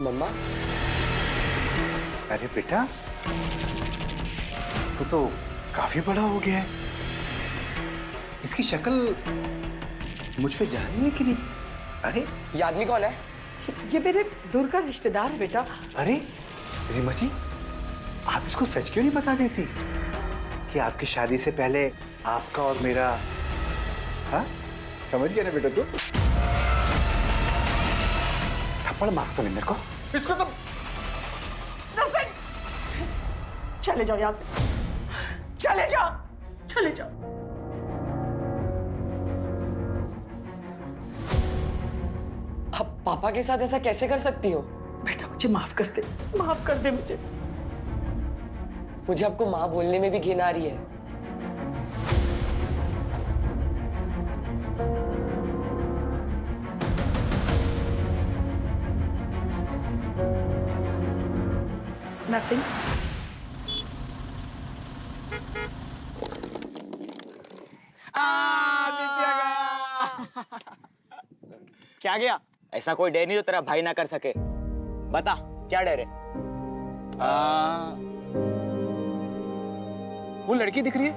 मम्मा। अरे बेटा, तू तो काफी बड़ा हो गया है। इसकी शक्ल मुझ पे जा रही है कि नहीं? अरे ये आदमी कौन है? ये मेरे दूर का रिश्तेदार है बेटा। अरे रीमा जी, आप इसको सच क्यों नहीं बता देती कि आपकी शादी से पहले आपका और मेरा। हाँ, समझ गया ना बेटा तू? थप्पड़ मार तो नहीं मेरे को, इसको तो। चले जाओ यहाँ से, चले जाओ, चले जाओ। आप पापा के साथ ऐसा कैसे कर सकती हो? बेटा मुझे माफ कर दे, माफ कर दे मुझे। मुझे आपको माँ बोलने में भी घिन आ रही है। नरसिंह, क्या गया? ऐसा कोई डर नहीं जो तेरा भाई ना कर सके। बता क्या डर है? वो लड़की दिख रही है,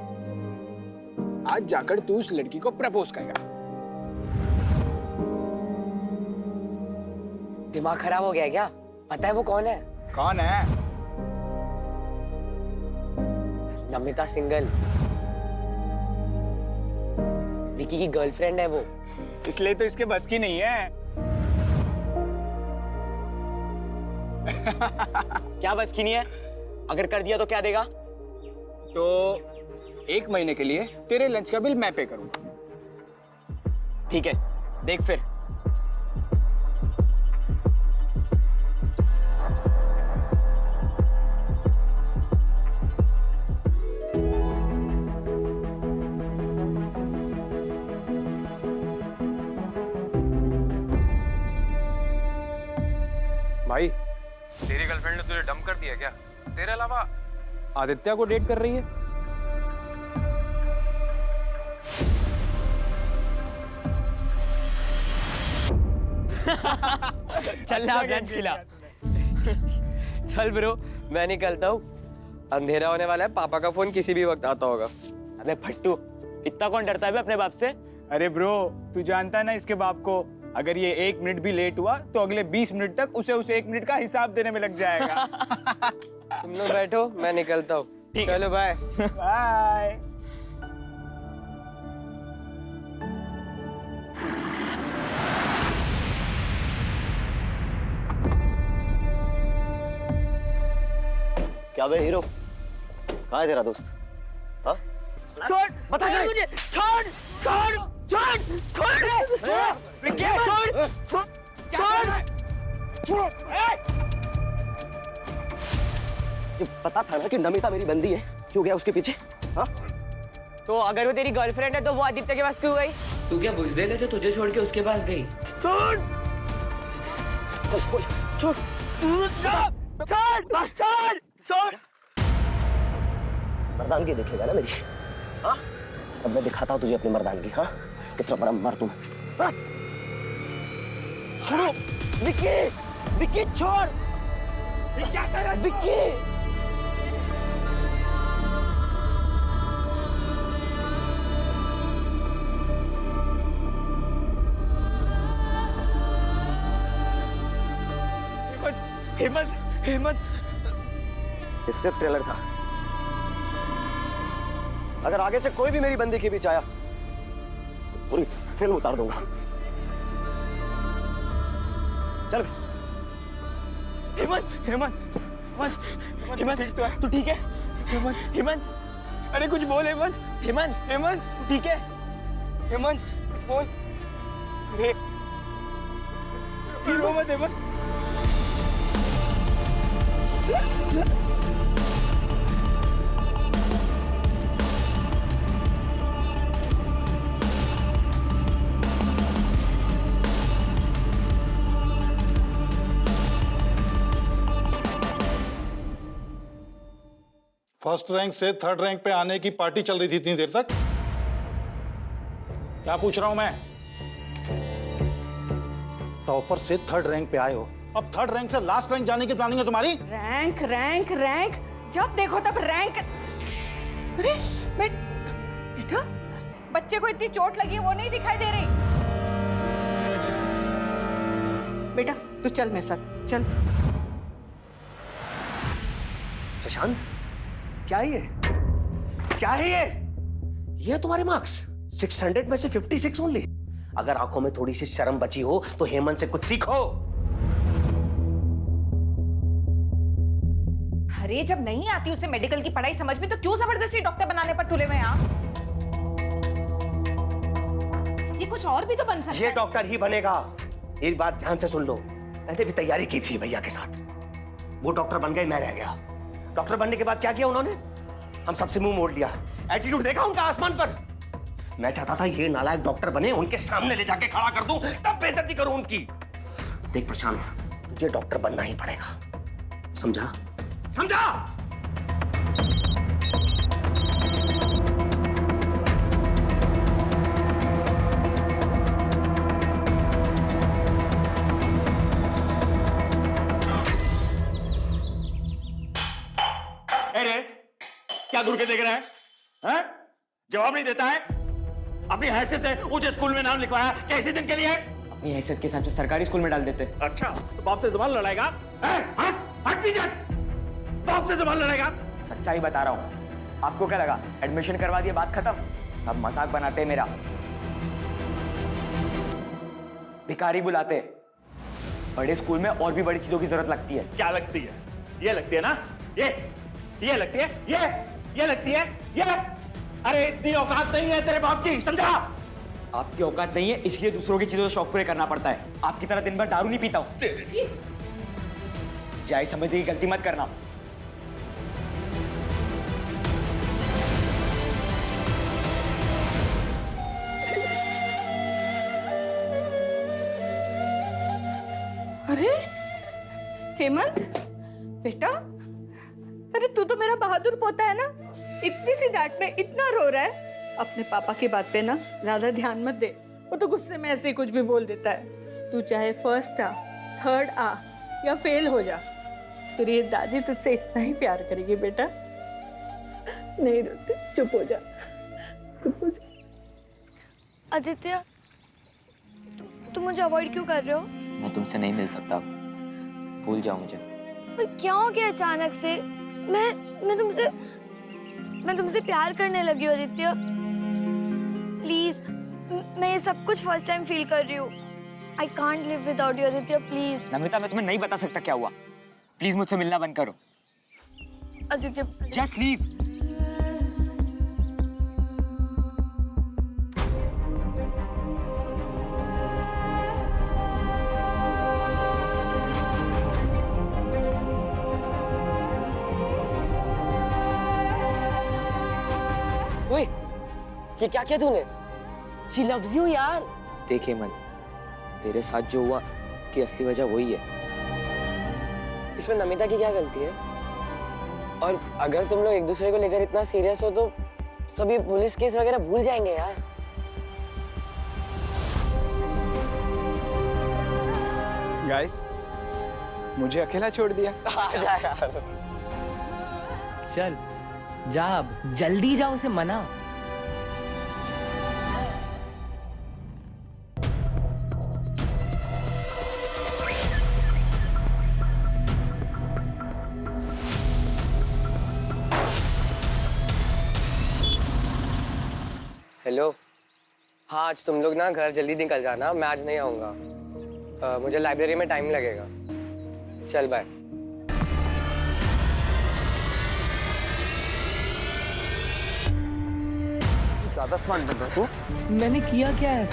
आज जाकर तू उस लड़की को प्रपोज करेगा। दिमाग खराब हो गया है क्या? पता है वो कौन है? कौन है? नमिता सिंगल, विकी की गर्लफ्रेंड है वो। इसलिए तो इसके बस की नहीं है। क्या बस की नहीं है? अगर कर दिया तो क्या देगा? तो 1 महीने के लिए तेरे लंच का बिल मैं पे करूंगा। ठीक है, देख फिर। भाई, तेरी गर्लफ्रेंड ने तुझे डंप कर दिया क्या? तेरे अलावा आदित्य को डेट कर रही है? चल ना लंच खिला। चल ब्रो, मैं निकलता हूँ। अंधेरा होने वाला है, पापा का फोन किसी भी वक्त आता होगा। अबे फट्टू, इतना कौन डरता है बे अपने बाप से? अरे ब्रो, तू जानता है ना इसके बाप को, अगर ये 1 मिनट भी लेट हुआ तो अगले 20 मिनट तक उसे उस 1 मिनट का हिसाब देने में लग जाएगा। तुम लोग बैठो, मैं निकलता हूँ। चलो बाय। बाय। क्या बे हीरो, कहाँ है तेरा दोस्त? हाँ? छोड़, बता दे मुझे। छोड़, छोड़, छोड़, छोड़, छोड़, विक्की, छोड़, छोड़, छोड़, छोड़। ये पता था ना कि नमिता मेरी बंदी है, क्यों गया उसके पीछे? हाँ? तो अगर वो तेरी गर्लफ्रेंड है तो वो आदित्य के पास क्यों गई? तू क्या बुजदिल है जो तुझे छोड़ के उसके पास गई? छोड़, चल बोल, छोड़, छोड़, छोड़, छोड़। मर्दानगी देखेगा ना मेरी? हाँ? अब मैं दिखाता हूँ तुझे अपनी मर्दानगी। हाँ? कितना बड़ा मर्द हूँ। हाँ? छोड़ो, विक्की, विक्की छोड़। क्या कर रहा है विक्की? हेमंत, हेमंत, ये सिर्फ ट्रेलर था। अगर आगे से कोई भी मेरी बंदी के बीच आया तो पूरी फिल्म उतार दूंगा। चल हेमंत, हेमंत, हेमंत, हेमंत, तू ठीक है? हेमंत, हेमंत, अरे कुछ बोल हेमंत, हेमंत, हेमंत, तू ठीक है? हेमंत, बोल। अरे रो मत हेमंत। फर्स्ट रैंक से 3rd रैंक पे आने की पार्टी चल रही थी इतनी देर तक। क्या पूछ रहा हूं मैं? टॉपर से 3rd रैंक पे आए हो अब थर्ड रैंक से लास्ट रैंक जाने की प्लानिंग है तुम्हारी? रैंक रैंक रैंक, जब देखो तब रैंक। अरे बेटा, बच्चे को इतनी चोट लगी है, वो नहीं दिखाई दे रही। बेटा तू चल मेरे साथ, चल। शशांक, क्या है ये? क्या है ये? ये तुम्हारे मार्क्स 600 में से 56 ओनली। अगर आंखों में थोड़ी सी शर्म बची हो तो हेमंत से कुछ सीखो। अरे जब नहीं आती उसे मेडिकल की पढ़ाई समझ में, तो क्यों जबरदस्ती डॉक्टर बनाने पर तुले हुए हैं आप? ये कुछ और भी तो बन सकता है। ये डॉक्टर ही बनेगा। एक बात ध्यान से सुन लो, मैंने भी तैयारी की थी भैया के साथ। वो डॉक्टर बन गए, मैं रह गया। डॉक्टर बनने के बाद क्या किया उन्होंने? हम सबसे मुंह मोड़ लिया। एटीट्यूड देखा उनका आसमान पर। मैं चाहता था ये नालायक डॉक्टर बने, उनके सामने ले जाके खड़ा कर दूं, तब बेइज्जती करूं उनकी। देख प्रशांत, तुझे डॉक्टर बनना ही पड़ेगा, समझा? समझा? अरे क्या दूर के देख रहे हैं? हैं? जवाब नहीं देता है। अपनी हैसियत से ऊंचे स्कूल में नाम लिखवाया, कैसे दिन के लिए? अपनी हैसियत के हिसाब से सरकारी स्कूल में डाल देते। अच्छा, तो बाप से जबान लड़ाएगा? हट हट पीछे, बाप से जबान लड़ाएगा? सच्चाई बता रहा हूँ। आपको क्या लगा एडमिशन करवा दिया बात खत्म? सब मजाक बनाते हैं मेरा। भिखारी बुलाते। बड़े स्कूल में और भी बड़ी चीजों की जरूरत लगती है। क्या लगती है? ये लगती है ना? ये लगती है? ये लगती है? ये? अरे इतनी औकात नहीं है तेरे बाप की, समझा? आपकी औकात नहीं है, इसलिए दूसरों की चीजों से शौक पूरे करना पड़ता है। आपकी तरह दिन भर दारू नहीं पीता हूं। जाए समझने की गलती मत करना। अरे हेमंत बेटा, अरे तू तो मेरा बहादुर पोता है ना, इतनी सी डांट में इतना रो रहा है। अपने पापा की बात पे ना ज्यादा ध्यान मत दे, वो तो गुस्से में ऐसे ही कुछ भी बोल देता है। तू चाहे फर्स्ट आ, थर्ड आ या फेल हो जा, तेरी दादी तुझसे इतना ही प्यार करेगी बेटा। नहीं रोते, चुप हो जा, चुप हो जा। आदित्य, तुम मुझे अवॉइड क्यों कर रहे हो? मैं तुमसे नहीं मिल सकता, भूल जाओ मुझे। पर क्या हो गया अचानक से? मैं तुमसे प्यार करने लगी हूँ आदित्य। प्लीज, मैं ये सब कुछ फर्स्ट टाइम फील कर रही हूँ। I can't live without you Aditya, please. Namita, मैं तुम्हें नहीं बता सकता क्या हुआ। प्लीज मुझसे मिलना बंद करो। Aditya just leave. ओए, ये क्या किया तूने? She loves you यार। देखे मन, तेरे साथ जो हुआ इसकी असली वजह वही है। इसमें नमिता की क्या गलती है? और अगर तुम लोग एक दूसरे को लेकर इतना सीरियस हो तो सभी पुलिस केस वगैरह भूल जाएंगे यार। गाइस, मुझे अकेला छोड़ दिया। जा यार। चल जा, अब जल्दी जा, उसे मना। हेलो, हाँ आज तुम लोग ना घर जल्दी निकल जाना, मैं आज नहीं आऊँगा। मुझे लाइब्रेरी में टाइम लगेगा। चल बाय। ज्यादा स्मार्ट बन रहा तू। मैंने किया क्या है?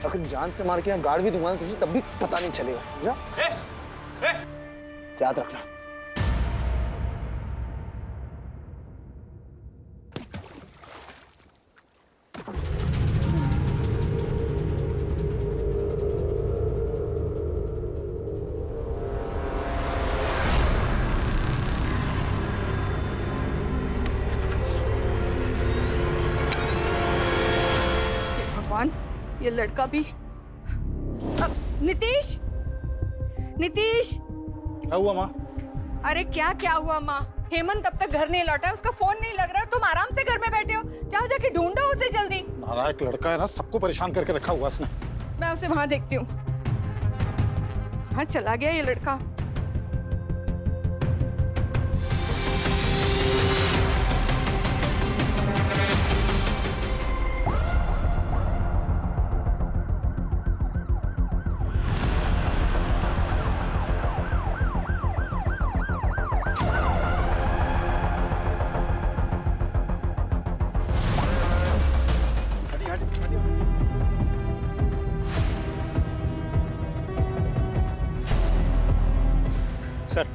अगर जान से मार के यहाँ गाड़ भी दूंगा ना तुझे, तब भी पता नहीं चलेगा, समझा? याद रखना। ये लड़का भी। नीतीश, नीतीश, क्या हुआ माँ? अरे क्या हुआ माँ? हेमंत अब तक घर नहीं लौटा है, उसका फोन नहीं लग रहा है, तुम आराम से घर में बैठे हो, जाओ जाके ढूंढो उसे जल्दी। नालायक लड़का है ना, सबको परेशान करके रखा हुआ उसने। मैं उसे वहां देखती हूँ। कहाँ चला गया ये लड़का? सर,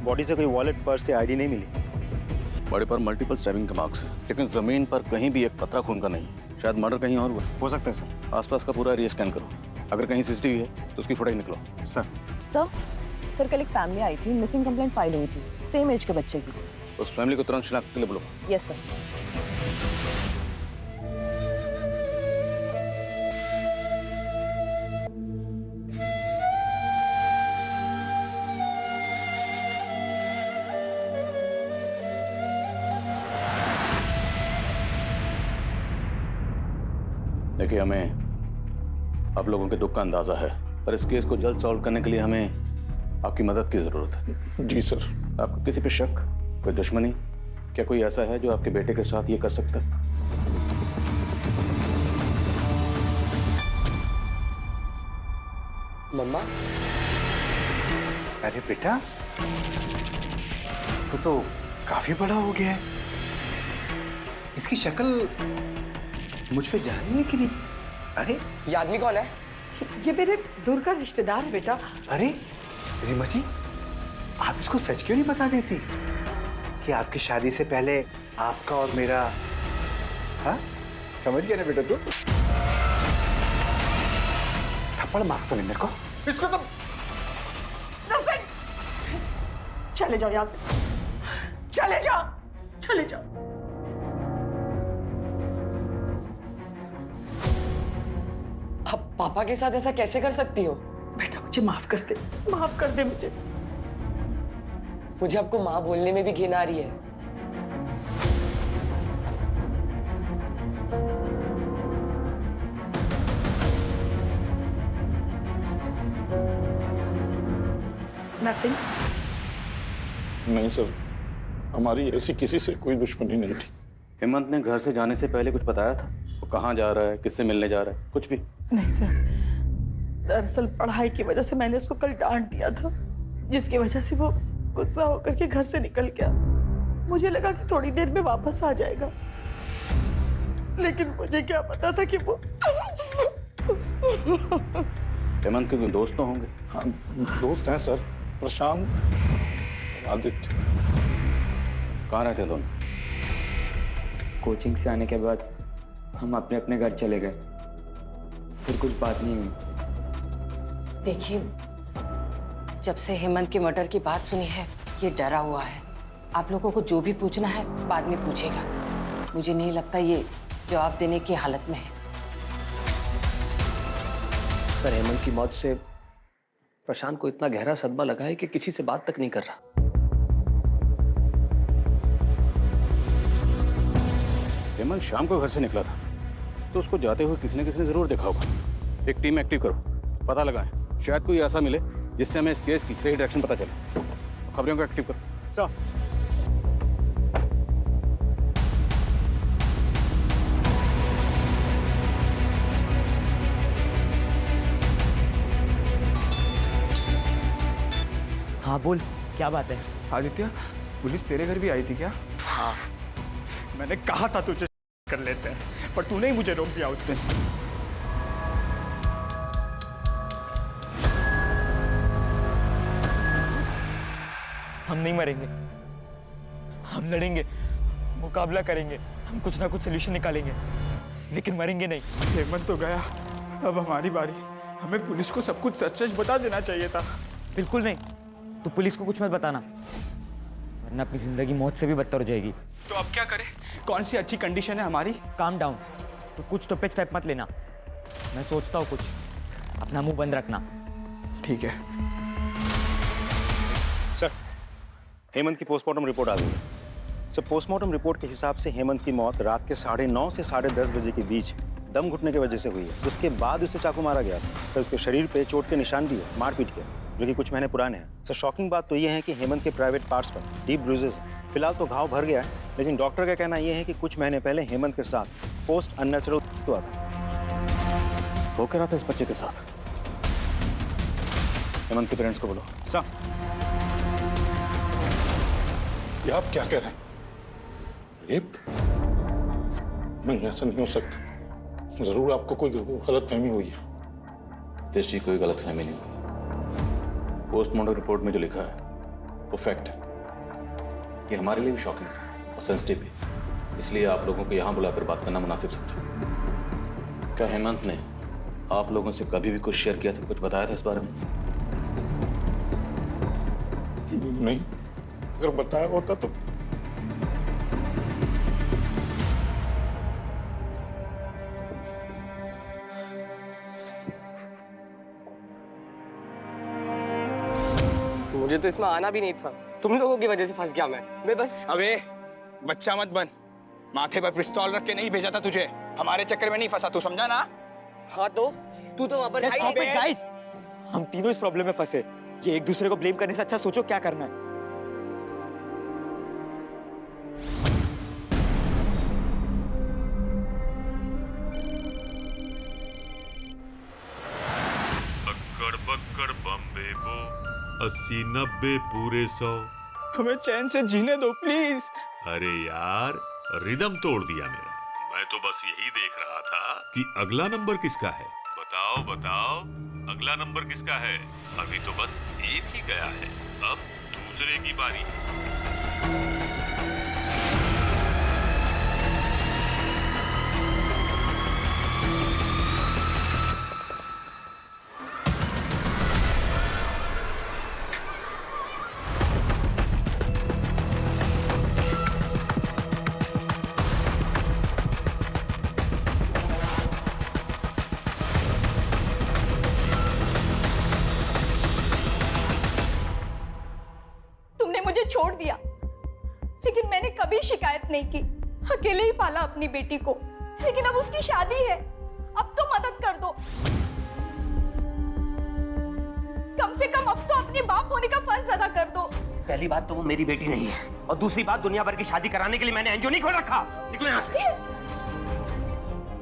बॉडी से कोई वॉलेट, पर्स या आईडी नहीं मिली। बॉडी पर मल्टीपल स्टैबिंग के मार्क्स हैं, लेकिन जमीन पर कहीं भी एक कतरा खून का नहीं है। शायद मर्डर कहीं और हुआ। हो सकता है सर। आसपास का पूरा एरिया स्कैन करो, अगर कहीं सीसीटीवी है तो उसकी फुटेज निकलो। सर। सर कल एक फैमिली आई थी, मिसिंग कंप्लेंट फाइल हुई थी, सेम एज के बच्चे की। उस फैमिली को तुरंत शिनाख्त के लिए बुलाओ। Yes sir. देखिए, हमें आप लोगों के दुख का अंदाजा है, पर इस केस को जल्द सॉल्व करने के लिए हमें आपकी मदद की जरूरत है। जी सर। आपको किसी पे शक, कोई दुश्मनी, क्या कोई ऐसा है जो आपके बेटे के साथ ये कर सकता है? मम्मा, अरे बेटा, तो काफी बड़ा हो गया है। इसकी शक्ल मुझ पे जा रही है कि नहीं? अरे ये आदमी कौन है? ये मेरे दूर का रिश्तेदार है बेटा। अरे रीमा जी, आप इसको सच क्यों नहीं बता देती कि आपकी शादी से पहले आपका और मेरा, हाँ समझ गया ना बेटा तू? थप्पड़ मार तो नहीं मेरे को, इसको तो। चले जाओ यहाँ से, चले जाओ, चले जाओ। आप पापा के साथ ऐसा कैसे कर सकती हो? बेटा मुझे माफ कर दे, माफ कर दे मुझे। मुझे आपको माँ बोलने में भी घिन आ रही है। नरसिंह, नहीं सर, हमारी ऐसी किसी से कोई दुश्मनी नहीं थी। हेमंत ने घर से जाने से पहले कुछ बताया था? वो कहाँ जा रहा है, किससे मिलने जा रहा है, कुछ भी? नहीं सर, दरअसल पढ़ाई की वजह से मैंने उसको कल डांट दिया था, जिसकी वजह से वो गुस्सा होकर के घर से निकल गया। मुझे लगा कि थोड़ी देर में वापस आ जाएगा, लेकिन मुझे क्या पता था कि वो हेमंत के कोई दोस्त तो होंगे? हाँ, दोस्त हैं सर, प्रशांत, आदित्य। कहाँ रहते दोनों? कोचिंग से आने के बाद हम अपने अपने घर चले गए, फिर कुछ बात नहीं हुई। देखिए, जब से हेमंत के मर्डर की बात सुनी है, ये डरा हुआ है। आप लोगों को जो भी पूछना है बाद में पूछेगा। मुझे नहीं लगता ये जवाब देने की हालत में है। सर, हेमंत की मौत से प्रशांत को इतना गहरा सदमा लगा है कि किसी से बात तक नहीं कर रहा। हेमंत शाम को घर से निकला था, तो उसको जाते हुए किसी न किसी ने जरूर देखा होगा। एक टीम एक्टिव करो, पता लगाएं, शायद कोई ऐसा मिले जिससे हमें इस केस की सही डायरेक्शन पता चले। खबरों को एक्टिव करो। सर। हाँ बोल, क्या बात है? आदित्य, पुलिस तेरे घर भी आई थी क्या? हाँ। मैंने कहा था तुझे कर लेते हैं, पर तूने ही मुझे रोक दिया उस दिन। हम नहीं मरेंगे, हम लड़ेंगे, मुकाबला करेंगे, हम कुछ ना कुछ सोल्यूशन निकालेंगे, लेकिन मरेंगे नहीं। हेमंत तो गया, अब हमारी बारी। हमें पुलिस को सब कुछ सच सच बता देना चाहिए था। बिल्कुल नहीं, तू पुलिस को कुछ मत बताना, वरना अपनी जिंदगी मौत से भी बदतर हो जाएगी। तो अब क्या करें? कौन सी अच्छी कंडीशन है हमारी? काम डाउन, तो कुछ स्टॉपेज स्टेप मत लेना। मैं सोचता हूँ कुछ, अपना मुंह बंद रखना। ठीक है। हेमंत की पोस्टमार्टम रिपोर्ट आ गई है। सर, पोस्टमार्टम रिपोर्ट के हिसाब से हेमंत की मौत रात के 9:30 से 10:30 बजे के बीच दम घुटने की वजह से हुई है। उसके बाद उसे चाकू मारा गया था। सर, उसके शरीर पे चोट के निशान भी है, मारपीट के, जो कि कुछ महीने पुराने हैं। सर, शॉकिंग बात तो ये है कि हेमंत के प्राइवेट पार्ट्स पर डीप ब्रूजेस हैं। फिलहाल तो घाव भर गया है, लेकिन डॉक्टर का कहना यह है कि कुछ महीने पहले हेमंत के साथ फोर्स्ड अननेचुरल हुआ था। वो कह रहा था इस बच्चे के साथ। हेमंत के पेरेंट्स को बोलो। सर, ये आप क्या कह रहे हैं? रेप? नहीं, ऐसा नहीं हो सकता। जरूर आपको कोई गलतफहमी हुई है। नितेश जी, कोई गलतफहमी नहीं हुई। पोस्टमार्टम रिपोर्ट में जो लिखा है वो फैक्ट है। ये हमारे लिए भी शॉकिंग था और सेंसिटिव भी, इसलिए आप लोगों को यहाँ बुलाकर बात करना मुनासिब समझा। क्या हेमंत ने आप लोगों से कभी भी कुछ शेयर किया था, कुछ बताया था इस बारे में? नहीं, अगर बताया होता तो मुझे तो इसमें आना भी नहीं था। तुम लोगों की वजह से फंस गया मैं बस। अबे बच्चा मत बन। माथे पर पिस्तौल रख के नहीं भेजा था तुझे। हमारे चक्कर में नहीं फंसा, तू समझा ना? हाँ तो तू तो वहां पर Just stop it, guys! हम तीनों इस प्रॉब्लम में फंसे। ये एक दूसरे को ब्लेम करने से अच्छा सोचो क्या करना है। अक्कड़ बक्कड़ बम्बे बो 80-90 पूरे 100। हमें चैन से जीने दो प्लीज। अरे यार, रिदम तोड़ दिया मेरा। मैं तो बस यही देख रहा था कि अगला नंबर किसका है। बताओ बताओ, अगला नंबर किसका है? अभी तो बस एक ही गया है, अब दूसरे की बारी। मुझे छोड़ दिया, लेकिन मैंने कभी शिकायत नहीं की। अकेले ही पाला अपनी बेटी को, लेकिन अब उसकी शादी है। अब तो मदद कर दो। कम से कम अब तो अपने बाप होने का फर्ज अदा कर दो। पहली बात तो वो मेरी बेटी नहीं है, और दूसरी बात, दुनिया भर की शादी कराने के लिए मैंने एनजीओ नहीं खोल रखा। निकलो यहाँ से।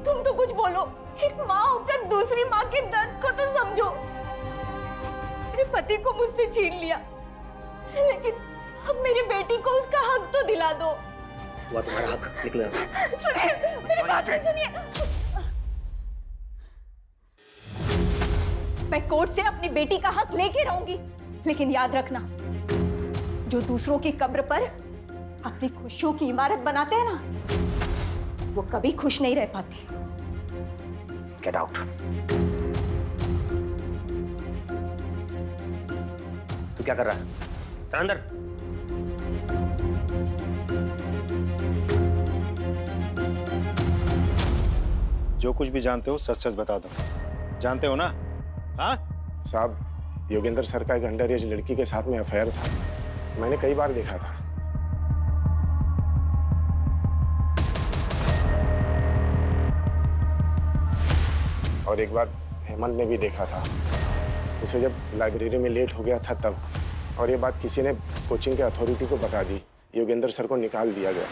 तुम तो कुछ बोलो। एक माँ होकर दूसरी माँ के दर्द को तो समझो। मेरे पति को मुझसे छीन लिया, लेकिन अब मेरी बेटी को उसका हक तो दिला दो। हुआ तुम्हारा हक, निकलो यहाँ से। सुनिए, मेरी बात सुनिए। मैं कोर्ट से अपनी बेटी का हक लेके रहूंगी, लेकिन याद रखना, जो दूसरों की कब्र पर अपनी खुशियों की इमारत बनाते हैं ना, वो कभी खुश नहीं रह पाते। Get out. तू क्या कर रहा है? चल अंदर। जो कुछ भी जानते हो सच सच बता दो। जानते हो ना? हाँ साहब, योगेंद्र सर का एक अंडर एज लड़की के साथ में अफेयर था। मैंने कई बार देखा था। और एक बार हेमंत ने भी देखा था उसे, जब लाइब्रेरी में लेट हो गया था तब। और ये बात किसी ने कोचिंग के अथॉरिटी को बता दी। योगेंद्र सर को निकाल दिया गया।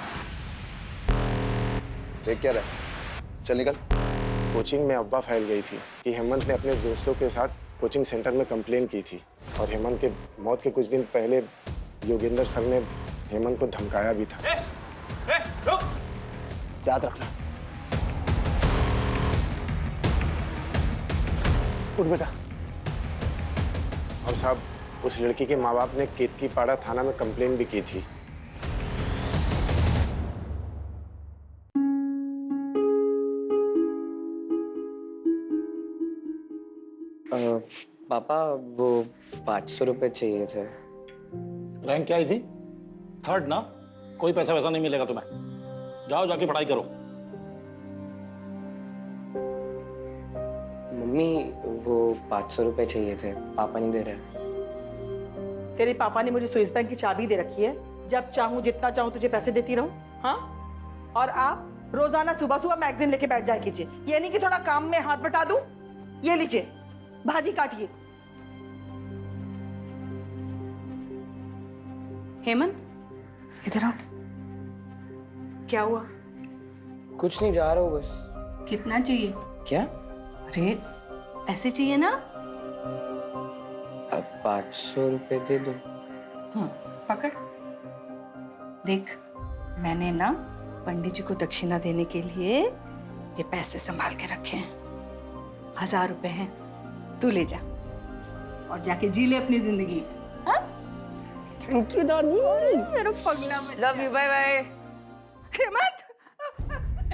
देख क्या रहा है? चल निकल। कोचिंग में अफवाह फैल गई थी कि हेमंत ने अपने दोस्तों के साथ कोचिंग सेंटर में कंप्लेन की थी, और हेमंत के मौत के कुछ दिन पहले योगेंद्र सर ने हेमंत को धमकाया भी था। याद रखना। उठ बेटा। और साहब, उस लड़की के माँ बाप ने केतकीपाड़ा थाना में कंप्लेन भी की थी। पापा, वो 500 रुपए चाहिए थे। रैंक क्या आई थी? 3rd ना? कोई पैसा वैसा नहीं मिलेगा तुम्हें। जाओ जाके पढ़ाई करो। मम्मी, वो 500 रुपए चाहिए थे, पापा नहीं दे रहे। तेरे पापा ने मुझे स्विस बैंक की चाबी दे रखी है, जब चाहूं जितना चाहूं तुझे पैसे देती रहूं, हाँ? और आप रोजाना सुबह सुबह मैगजीन लेके बैठ जाया कीजिए, ये नहीं कि थोड़ा काम में हाथ बटा दूं। ये लीजिए, भाजी काटिए। हेमंत, इधर आओ। क्या हुआ? कुछ नहीं, जा रहा हूँ बस। कितना चाहिए? क्या? अरे पैसे चाहिए ना? अब 500 रुपए दे दो। हाँ, पकड़। देख, मैंने ना पंडित जी को दक्षिणा देने के लिए ये पैसे संभाल के रखे हैं। 1000 रुपए हैं, तू ले जा और जाके जी ले अपनी जिंदगी। हाँ? थैंक यू दादी। मेरा पगला बच्चा। Love you, bye bye. Hemant,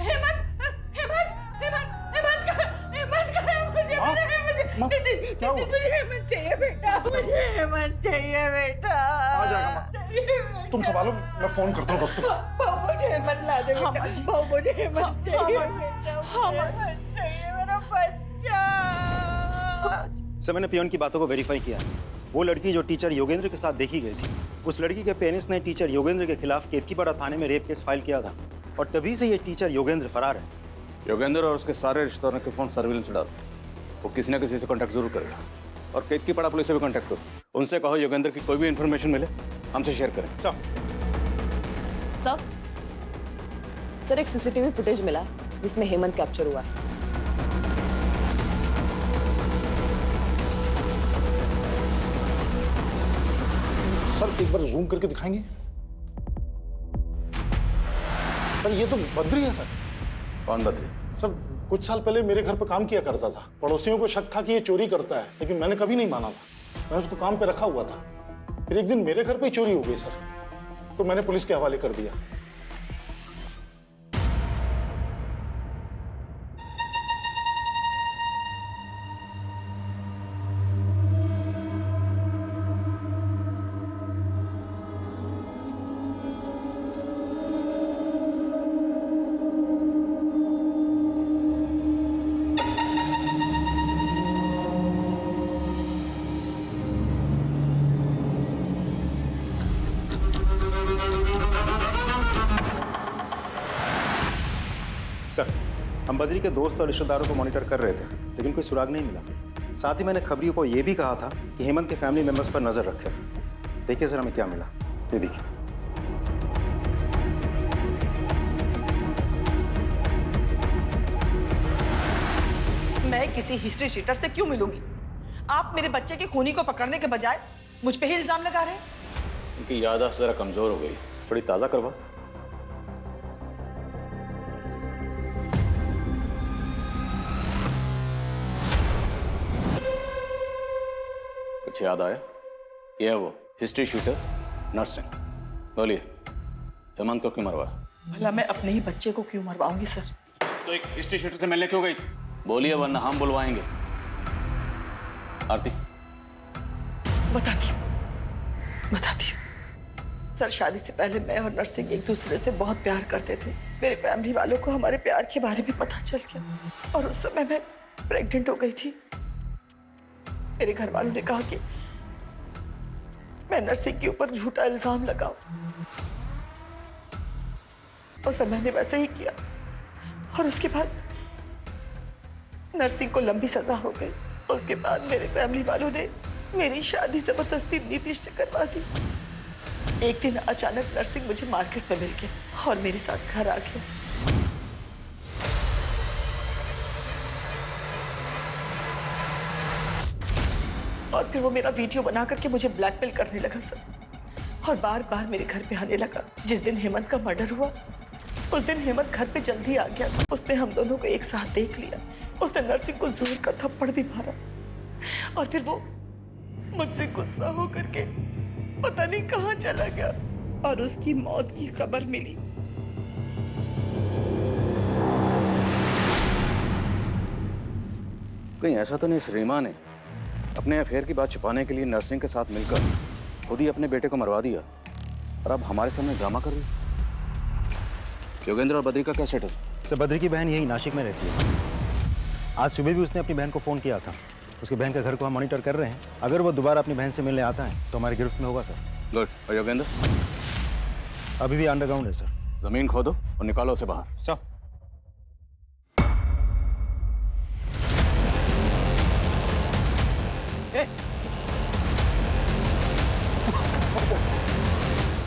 Hemant, Hemant, Hemant, Hemant मुझे मुझे हेमंत चाहिए बेटा, मुझे हेमंत चाहिए बेटा। आ जाएगा तुम संभालो, मैं फोन करता हूँ डॉक्टर। बाबू मुझे हेमंत ला दे बेटा, बाबू मुझे हेमंत चाहिए बेटा, हेमंत चाहिए मेरा बच्चा। सर, मैंने पियोन की बातों को वेरीफाई किया। वो लड़की जो टीचर योगेंद्र के साथ देखी गई थी, उस लड़की के पेरेंट्स ने टीचर योगेंद्र के खिलाफ केतकीपाड़ा थाने में रेप केस फाइल किया था और तभी से ये टीचर योगेंद्र फरार है। योगेंद्र और उसके सारे रिश्तेदारों के फोन सर्विलेंस डालो, वो किसी न किसी से कांटेक्ट जरूर करेगा। और केतकीपाड़ा पुलिस से भी कांटेक्ट करो, उनसे कहो योगेंद्र की कोई भी इन्फॉर्मेशन मिले हमसे शेयर करें। सर एक सीसीटीवी फुटेज मिला जिसमें हेमंत कैप्चर हुआ है। सर एक बार जूम करके दिखाएंगे? सर ये तो बद्री है सर। कौन बद्री? सर कुछ साल पहले मेरे घर पे काम किया करता था। पड़ोसियों को शक था कि ये चोरी करता है, लेकिन मैंने कभी नहीं माना था। मैं उसको काम पे रखा हुआ था। फिर एक दिन मेरे घर पे ही चोरी हो गई सर, तो मैंने पुलिस के हवाले कर दिया। सर, हम बद्री के दोस्त और रिश्तेदारों को मॉनिटर कर रहे थे, लेकिन कोई सुराग नहीं मिला। साथ ही मैंने खबरियों को यह भी कहा था कि हेमंत के फैमिली मेंबर्स पर नजर रखें। देखिए सर हमें क्या मिला, ये देखिए। मैं किसी हिस्ट्री शीटर से क्यों मिलूंगी? आप मेरे बच्चे के खूनी को पकड़ने के बजाय मुझ पे ही इल्जाम लगा रहे हैं। उनकी याददाश्त जरा कमजोर हो गई, थोड़ी ताज़ा करवा। कुछ याद आया? ये है वो हिस्ट्री शूटर नर्सिंग। बोलिए, हेमंत को क्यों मरवाया? भला मैं अपने ही बच्चे को क्यों मरवाऊंगी सर? तो एक हिस्ट्री शूटर से मिलने क्यों गई थी? बोलिए वरना हम बुलवाएंगे। आरती बताती हूँ। सर शादी से पहले मैं और नर्सिंग एक दूसरे से बहुत प्यार करते थे। मेरे फैमिली वालों को हमारे प्यार के बारे में पता चल गया और उस समय मैं प्रेग्नेंट हो गई थी। मेरे घर वालों ने कहा कि मैं नर्सिंग के ऊपर झूठा इल्जाम लगाऊं। उस समय मैंने वैसे ही किया और उसके बाद नर्सिंग को लंबी सजा हो गई। उसके बाद मेरे फैमिली वालों ने मेरी शादी जबरदस्ती नीतीश से करवा दी। एक दिन अचानक नर्सिंग मुझे मार्केट में मिल गया और मेरे साथ घर आ गया। और फिर वो मेरा वीडियो बना करके मुझे ब्लैकमेल करने लगा सर, और बार बार मेरे घर पे आने लगा। जिस दिन हेमंत का मर्डर हुआ उस दिन हेमंत घर पे जल्दी आ गया। उसने हम दोनों को एक साथ देख लिया। उसने नर्सिंग को जोर का थप्पड़ भी मारा और फिर वो मुझसे गुस्सा होकर के पता नहीं कहाँ चला गया और उसकी मौत की खबर मिली। कहीं ऐसा तो नहीं श्रीमा ने अपने अफेयर की बात छुपाने के लिए नर्सिंग के साथ मिलकर खुद ही अपने बेटे को मरवा दिया और अब हमारे सामने ड्रामा कर रही? योगेंद्र और बद्री का क्या स्टेटस? सर बद्री की बहन यही नासिक में रहती है। आज सुबह भी उसने अपनी बहन को फ़ोन किया था, उसकी बहन के घर को हम मॉनिटर कर रहे हैं। अगर वो दोबारा अपनी बहन से मिलने आता है तो हमारी गिरफ्त में होगा सर। गुड। और योगेंद्र? अभी भी अंडरग्राउंड है सर। जमीन खोदो और निकालो उसे बाहर। सर।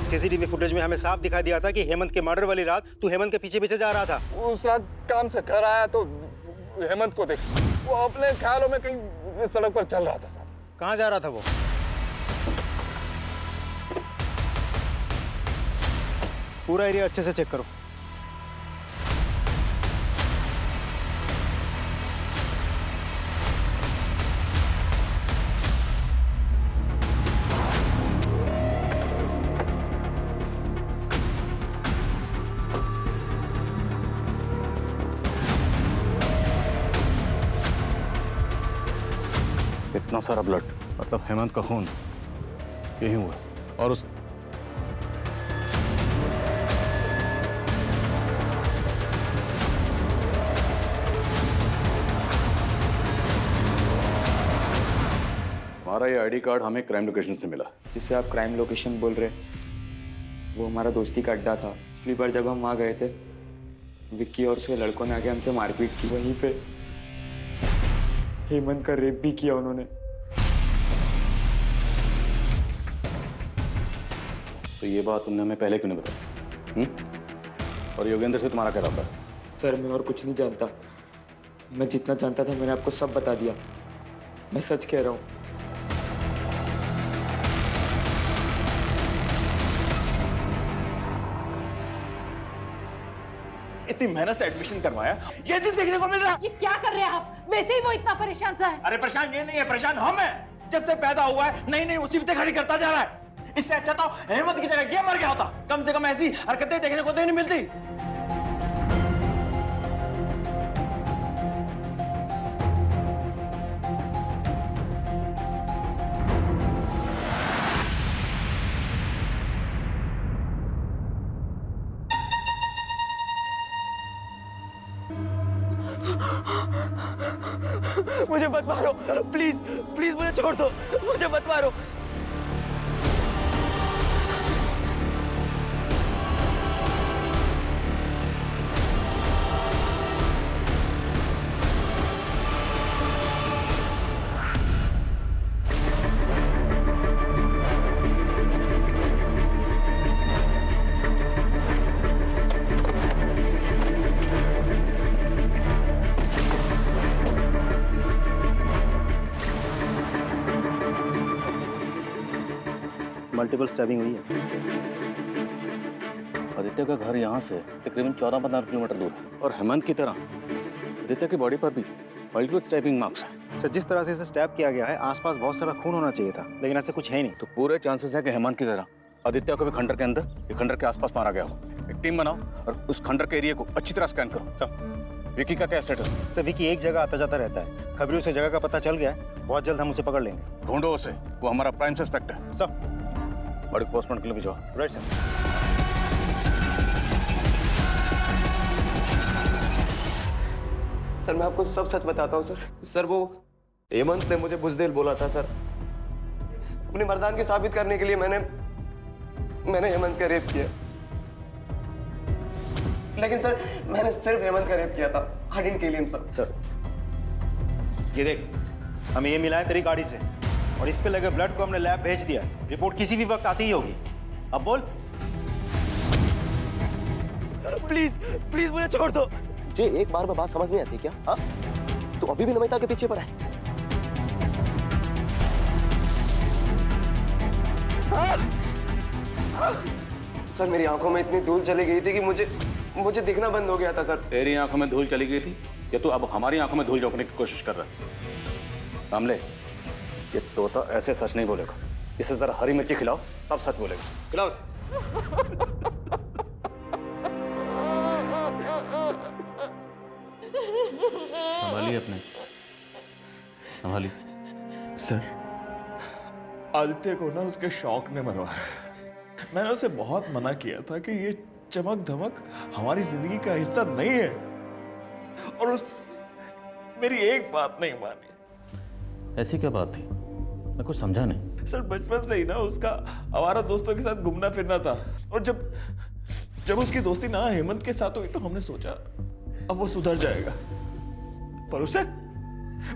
सीसीटीवी फुटेज में हमें साफ दिखाई दिया था कि हेमंत के मर्डर वाली रात तू हेमंत के पीछे पीछे जा रहा था। उस रात काम से घर आया तो हेमंत को देख, वो अपने ख्यालों में कहीं सड़क पर चल रहा था साहब। कहाँ जा रहा था वो? पूरा एरिया अच्छे से चेक करो। इतना सारा ब्लड, मतलब हेमंत का खून यही हुआ। और उस हमारा ये आईडी कार्ड हमें क्राइम लोकेशन से मिला। जिससे आप क्राइम लोकेशन बोल रहे, वो हमारा दोस्ती का अड्डा था। पिछली बार जब हम वहाँ गए थे, विक्की और उसके लड़कों ने आके हमसे मारपीट की। वहीं पे हेमंत का रेप भी किया उन्होंने। तो ये बात तुमने हमें पहले क्यों नहीं बताई? और योगेंद्र से तुम्हारा क्या रहा? सर मैं और कुछ नहीं जानता। मैं जितना जानता था मैंने आपको सब बता दिया। मैं सच कह रहा हूँ। इतनी मेहनत से एडमिशन करवाया, ये चीज देखने को मिल रहा। ये क्या कर रहे हैं आप? वैसे ही वो इतना परेशान सा है। अरे परेशान ये नहीं है, परेशान हम हैं। जब से पैदा हुआ है नई नई मुसीबतें खड़ी करता जा रहा है। इससे अच्छा तो हेमंत की जगह ये मर गया होता। कम से कम ऐसी हरकतें देखने को तो नहीं मिलती। मुझे मत मारो, प्लीज प्लीज मुझे छोड़ दो, मुझे मत मारो। मल्टीपल स्टैबिंग हुई है। आदित्य का घर यहाँ से तकरीबन 14-15 किलोमीटर दूर है। और हेमंत की तरह आदित्य की बॉडी पर भी मल्टीपल स्टैबिंग मार्क्स हैं। सर जिस तरह से इसे स्टैब किया गया है आसपास बहुत सारा खून होना चाहिए था, लेकिन ऐसा कुछ है नहीं। तो पूरे चांसेस है कि हेमंत की तरह आदित्य को भी खंडर के अंदर या खंडर के आसपास मारा गया हो। एक टीम बनाओ और उस खंडर के एरिया को अच्छी तरह स्कैन करो। सर विकी का क्या स्टेटस है? सर विकी एक जगह आता जाता रहता है। खबरों से जगह का पता चल गया है, बहुत जल्द हम उसे पकड़ लेंगे। ढूंढो उसे, वो हमारा प्राइम सस्पेक्ट है। सर बड़ी पोस्टमार्टम के लिए भिजवाओ। Right sir. सर मैं आपको सब सच बताता हूँ सर। सर वो हेमंत ने मुझे बुज़दिल बोला था सर। अपनी मर्दानगी साबित करने के लिए मैंने हेमंत का रेप किया। लेकिन सर मैंने सिर्फ हेमंत का रेप किया था। I didn't kill him sir. ये देख, हमें ये मिला है तेरी गाड़ी से और इस पे लगे ब्लड को हमने लैब भेज दिया। रिपोर्ट किसी भी वक्त आती ही होगी। अब बोल। प्लीज प्लीज मुझे छोड़ दो। जी एक बार में बात समझ नहीं आती क्या? हाँ तो अभी भी नमिता के पीछे पड़ा है। सर मेरी आंखों में इतनी धूल चली गई थी कि मुझे दिखना बंद हो गया था सर। तेरी आंखों में धूल चली गई थी या तू अब हमारी आंखों में धूल झोंकने की कोशिश कर रहा है? मामले ये तोता ऐसे सच नहीं बोलेगा। इसे जरा हरी मिर्ची खिलाओ तब सच बोलेगा। खिलाओ संभालिए अपने, संभालिए। सर आदित्य को ना उसके शौक ने मरवाया। मैंने उसे बहुत मना किया था कि ये चमक धमक हमारी जिंदगी का हिस्सा नहीं है, और उस मेरी एक बात नहीं मानी। ऐसी क्या बात थी? मैं कुछ समझा नहीं। सर बचपन से ही ना उसका आवारा दोस्तों के साथ घूमना फिरना था, और जब उसकी दोस्ती ना हेमंत के साथ हुई तो हमने सोचा अब वो सुधर जाएगा, पर उसे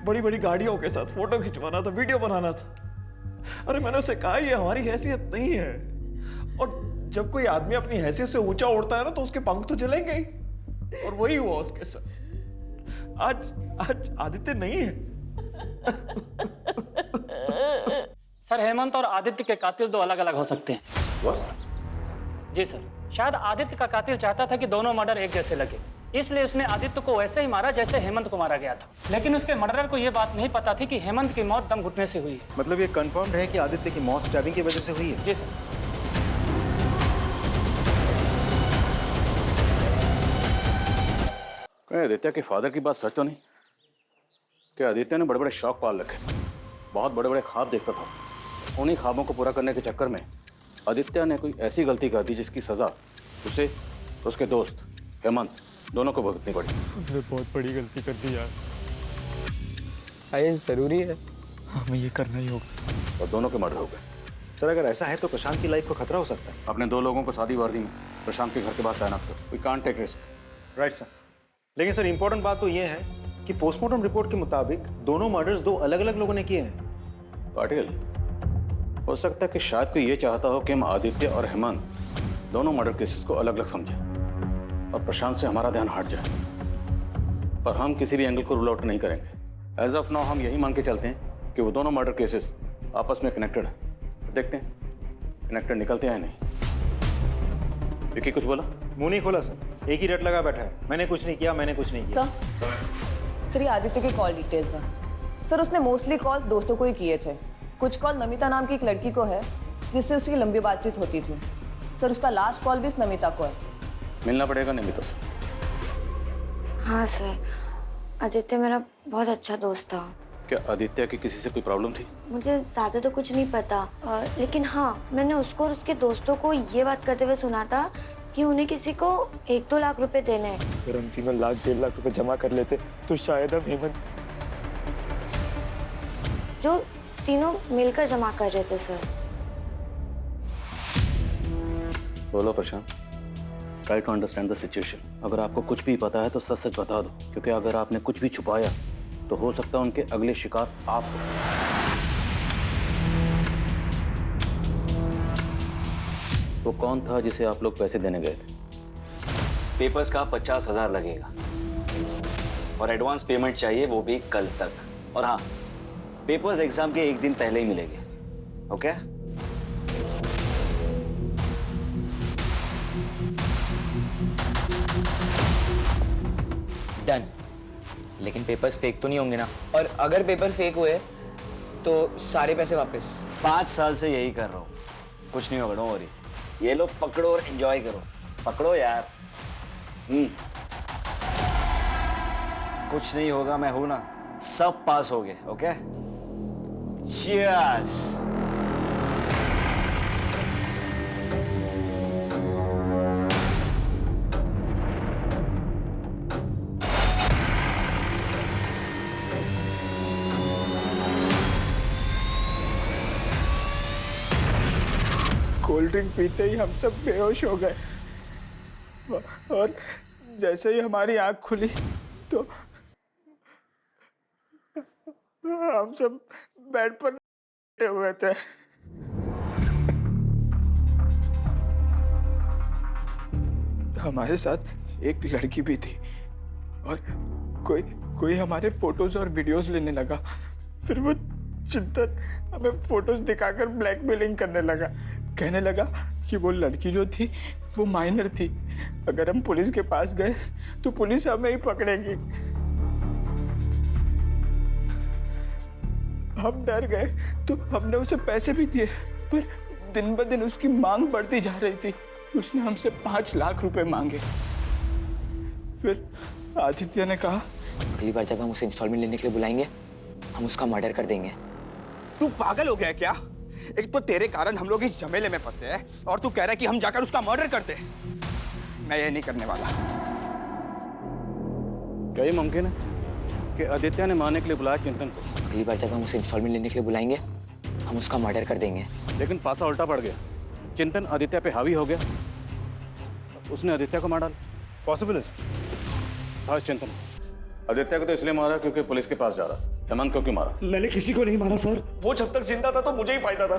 बड़ी बड़ी गाड़ियों के साथ फोटो खिंचवाना था, वीडियो बनाना था। अरे मैंने उसे कहा ये हमारी हैसियत नहीं है, और जब कोई आदमी अपनी हैसियत से ऊंचा उड़ता है ना तो उसके पंख तो जलेंगे ही, और वही हुआ उसके साथ। आज आदित्य नहीं है। सर हेमंत और आदित्य के कातिल दो अलग अलग हो सकते हैं। जी सर, शायद आदित्य का कातिल चाहता था कि दोनों मर्डर एक जैसे लगे, इसलिए उसने आदित्य को वैसे ही मारा जैसे हेमंत को मारा गया था। लेकिन उसके मर्डरर को यह बात नहीं पता थी कि हेमंत की मौत दम घुटने से हुई है। मतलब ये कंफर्म है कि आदित्य की मौत स्टैबिंग की वजह से हुई है? जी सर। आदित्य के फादर की बात सच तो नहीं? क्या आदित्य ने बड़े बड़े शौक पाल रखे थे, बहुत बड़े बड़े ख्वाब देखता था। उन्हीं ख्वाबों को पूरा करने के चक्कर में आदित्य ने कोई ऐसी गलती कर दी जिसकी सजा उसे और उसके दोस्त हेमंत दोनों को भुगतनी पड़ी। उसने बहुत बड़ी गलती कर दी यार। ये जरूरी है? हमें ये करना ही होगा। और दोनों के मर्डर हो गए। सर अगर ऐसा है तो प्रशांत की लाइफ को खतरा हो सकता है। अपने 2 लोगों को शादी वर्दी में प्रशांत के घर के बाहर तैनात करो। We can't take risk. Right sir. लेकिन सर इंपॉर्टेंट बात तो ये है कि पोस्टमार्टम रिपोर्ट के मुताबिक दोनों मर्डर्स 2 अलग अलग लोगों ने किए हैं। पाटिल, हो सकता है कि शायद कोई ये चाहता हो कि हम आदित्य और हेमंत दोनों मर्डर केसेस को अलग अलग समझें और प्रशांत से हमारा ध्यान हट जाए, पर हम किसी भी एंगल को रूल आउट नहीं करेंगे। एज ऑफ नाउ हम यही मान के चलते हैं कि वो दोनों मर्डर केसेस आपस में कनेक्टेड हैं। देखते हैं कनेक्टेड निकलते हैं नहीं। विकी कुछ बोला? मुंह नहीं खोला सर, एक ही रट लगा बैठा है। मैंने कुछ नहीं किया, मैंने कुछ नहीं किया। सर ये आदित्य की कॉल डिटेल्स हैं। सर उसने मोस्टली कॉल दोस्तों को ही किए थे। कुछ कॉल नमिता नाम की एक लड़की को है जिससे उसकी लंबी बातचीत होती थी। सर उसका लास्ट कॉल भी इस नमिता को है। मिलना पड़ेगा नमिता से। हाँ सर, आदित्य मेरा बहुत अच्छा दोस्त था। क्या आदित्य की किसी से कोई प्रॉब्लम थी? मुझे ज़्यादा तो कुछ नहीं पता, लेकिन हाँ मैंने उसको और उसके दोस्तों को ये बात करते हुए सुना था कि उन्हें किसी को 1-2 लाख रुपए देने हैं। अगर हम तीनों 1.5 लाख रुपए जमा कर लेते तो शायद हम हेमंत जो तीनों मिलकर जमा कर रहे थे सर। बोलो Prashant, try to understand the situation. अगर आपको कुछ भी पता है तो सच सच बता दो, क्योंकि अगर आपने कुछ भी छुपाया तो हो सकता है उनके अगले शिकार आप हो। वो कौन था जिसे आप लोग पैसे देने गए थे? पेपर्स का 50,000 लगेगा और एडवांस पेमेंट चाहिए, वो भी कल तक। और हाँ, पेपर्स एग्जाम के 1 दिन पहले ही मिलेंगे। ओके? डन। लेकिन पेपर्स फेक तो नहीं होंगे ना? और अगर पेपर फेक हुए तो सारे पैसे वापस? 5 साल से यही कर रहा हूँ, कुछ नहीं होगा, डोंट वरी। ये लो पकड़ो और एंजॉय करो। पकड़ो यार। कुछ नहीं होगा, मैं हूं ना। सब पास हो गए। ओके? चीयर्स। कोल्ड ड्रिंक पीते ही हम सब बेहोश हो गए, और जैसे ही हमारी आंख खुली तो हम सब बेड पर लेटे हुए थे। हमारे साथ एक लड़की भी थी, और कोई हमारे फोटोज और वीडियोस लेने लगा। फिर वो चिंतन हमें फोटोज दिखाकर ब्लैकमेलिंग करने लगा। कहने लगा कि वो लड़की जो थी वो माइनर थी, अगर हम पुलिस के पास गए तो पुलिस हमें ही पकड़ेगी। हम डर गए तो हमने उसे पैसे भी दिए, पर दिन ब दिन उसकी मांग बढ़ती जा रही थी। उसने हमसे 5 लाख रुपए मांगे। फिर आदित्य ने कहा, अगली बार जब हम उसे इंस्टॉलमेंट लेने के लिए बुलाएंगे, हम उसका मर्डर कर देंगे। तू पागल हो गया क्या? एक तो तेरे कारण हम लोग इस झमेले में फंसे हैं, और तू कह रहा है कि हम जाकर उसका मर्डर करते हैं। मैं ये नहीं करने वाला। क्या ये मुमकिन है? कि आदित्य ने मारने के लिए बुलाया चिंतन को। अगली बार जब हम उसे इंस्टॉलमेंट लेने के लिए बुलाएंगे हम उसका मर्डर कर देंगे। लेकिन पासा उल्टा पड़ गया, चिंतन आदित्य पे हावी हो गया, उसने आदित्य को मार डाला। पॉसिबल है हाँ चिंतन, आदित्य को तो इसलिए मारा क्योंकि पुलिस के पास जा रहा। हेमंत को क्यों मारा? मैंने किसी को नहीं मारा सर। वो जब तक जिंदा था तो मुझे ही फायदा था,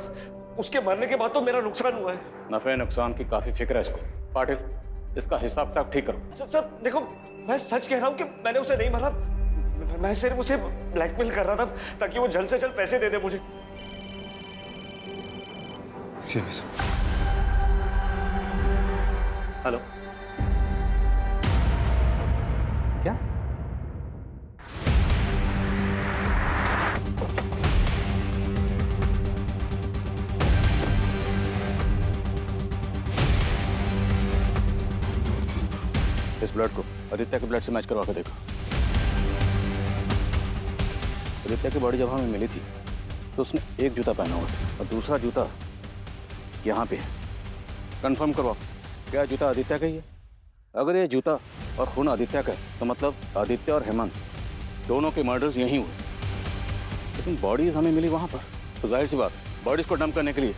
उसके मरने के बाद तो मेरा नुकसान हुआ है। नफे नुकसान की काफी फिक्र है इसको। पाटिल, इसका हिसाब किताब ठीक करो। सर देखो, मैं सच कह रहा हूँ कि मैंने उसे नहीं मारा, मैं सिर्फ उसे ब्लैकमेल कर रहा था ताकि वो जल्द से जल्द पैसे दे दे मुझे। हेलो, क्या? इस ब्लड को आदित्य के ब्लड से मैच करवा के देखो। आदित्य की बॉडी जब हमें मिली थी तो उसने एक जूता पहना हुआ था और दूसरा जूता यहाँ पे है। कंफर्म करवाओ, क्या जूता आदित्य का ही है? अगर ये जूता और खून आदित्य का है तो मतलब आदित्य और हेमंत दोनों के मर्डर्स यहीं हुए, लेकिन बॉडीज हमें मिली वहाँ पर, तो जाहिर सी बात बॉडीज को डंप करने के लिए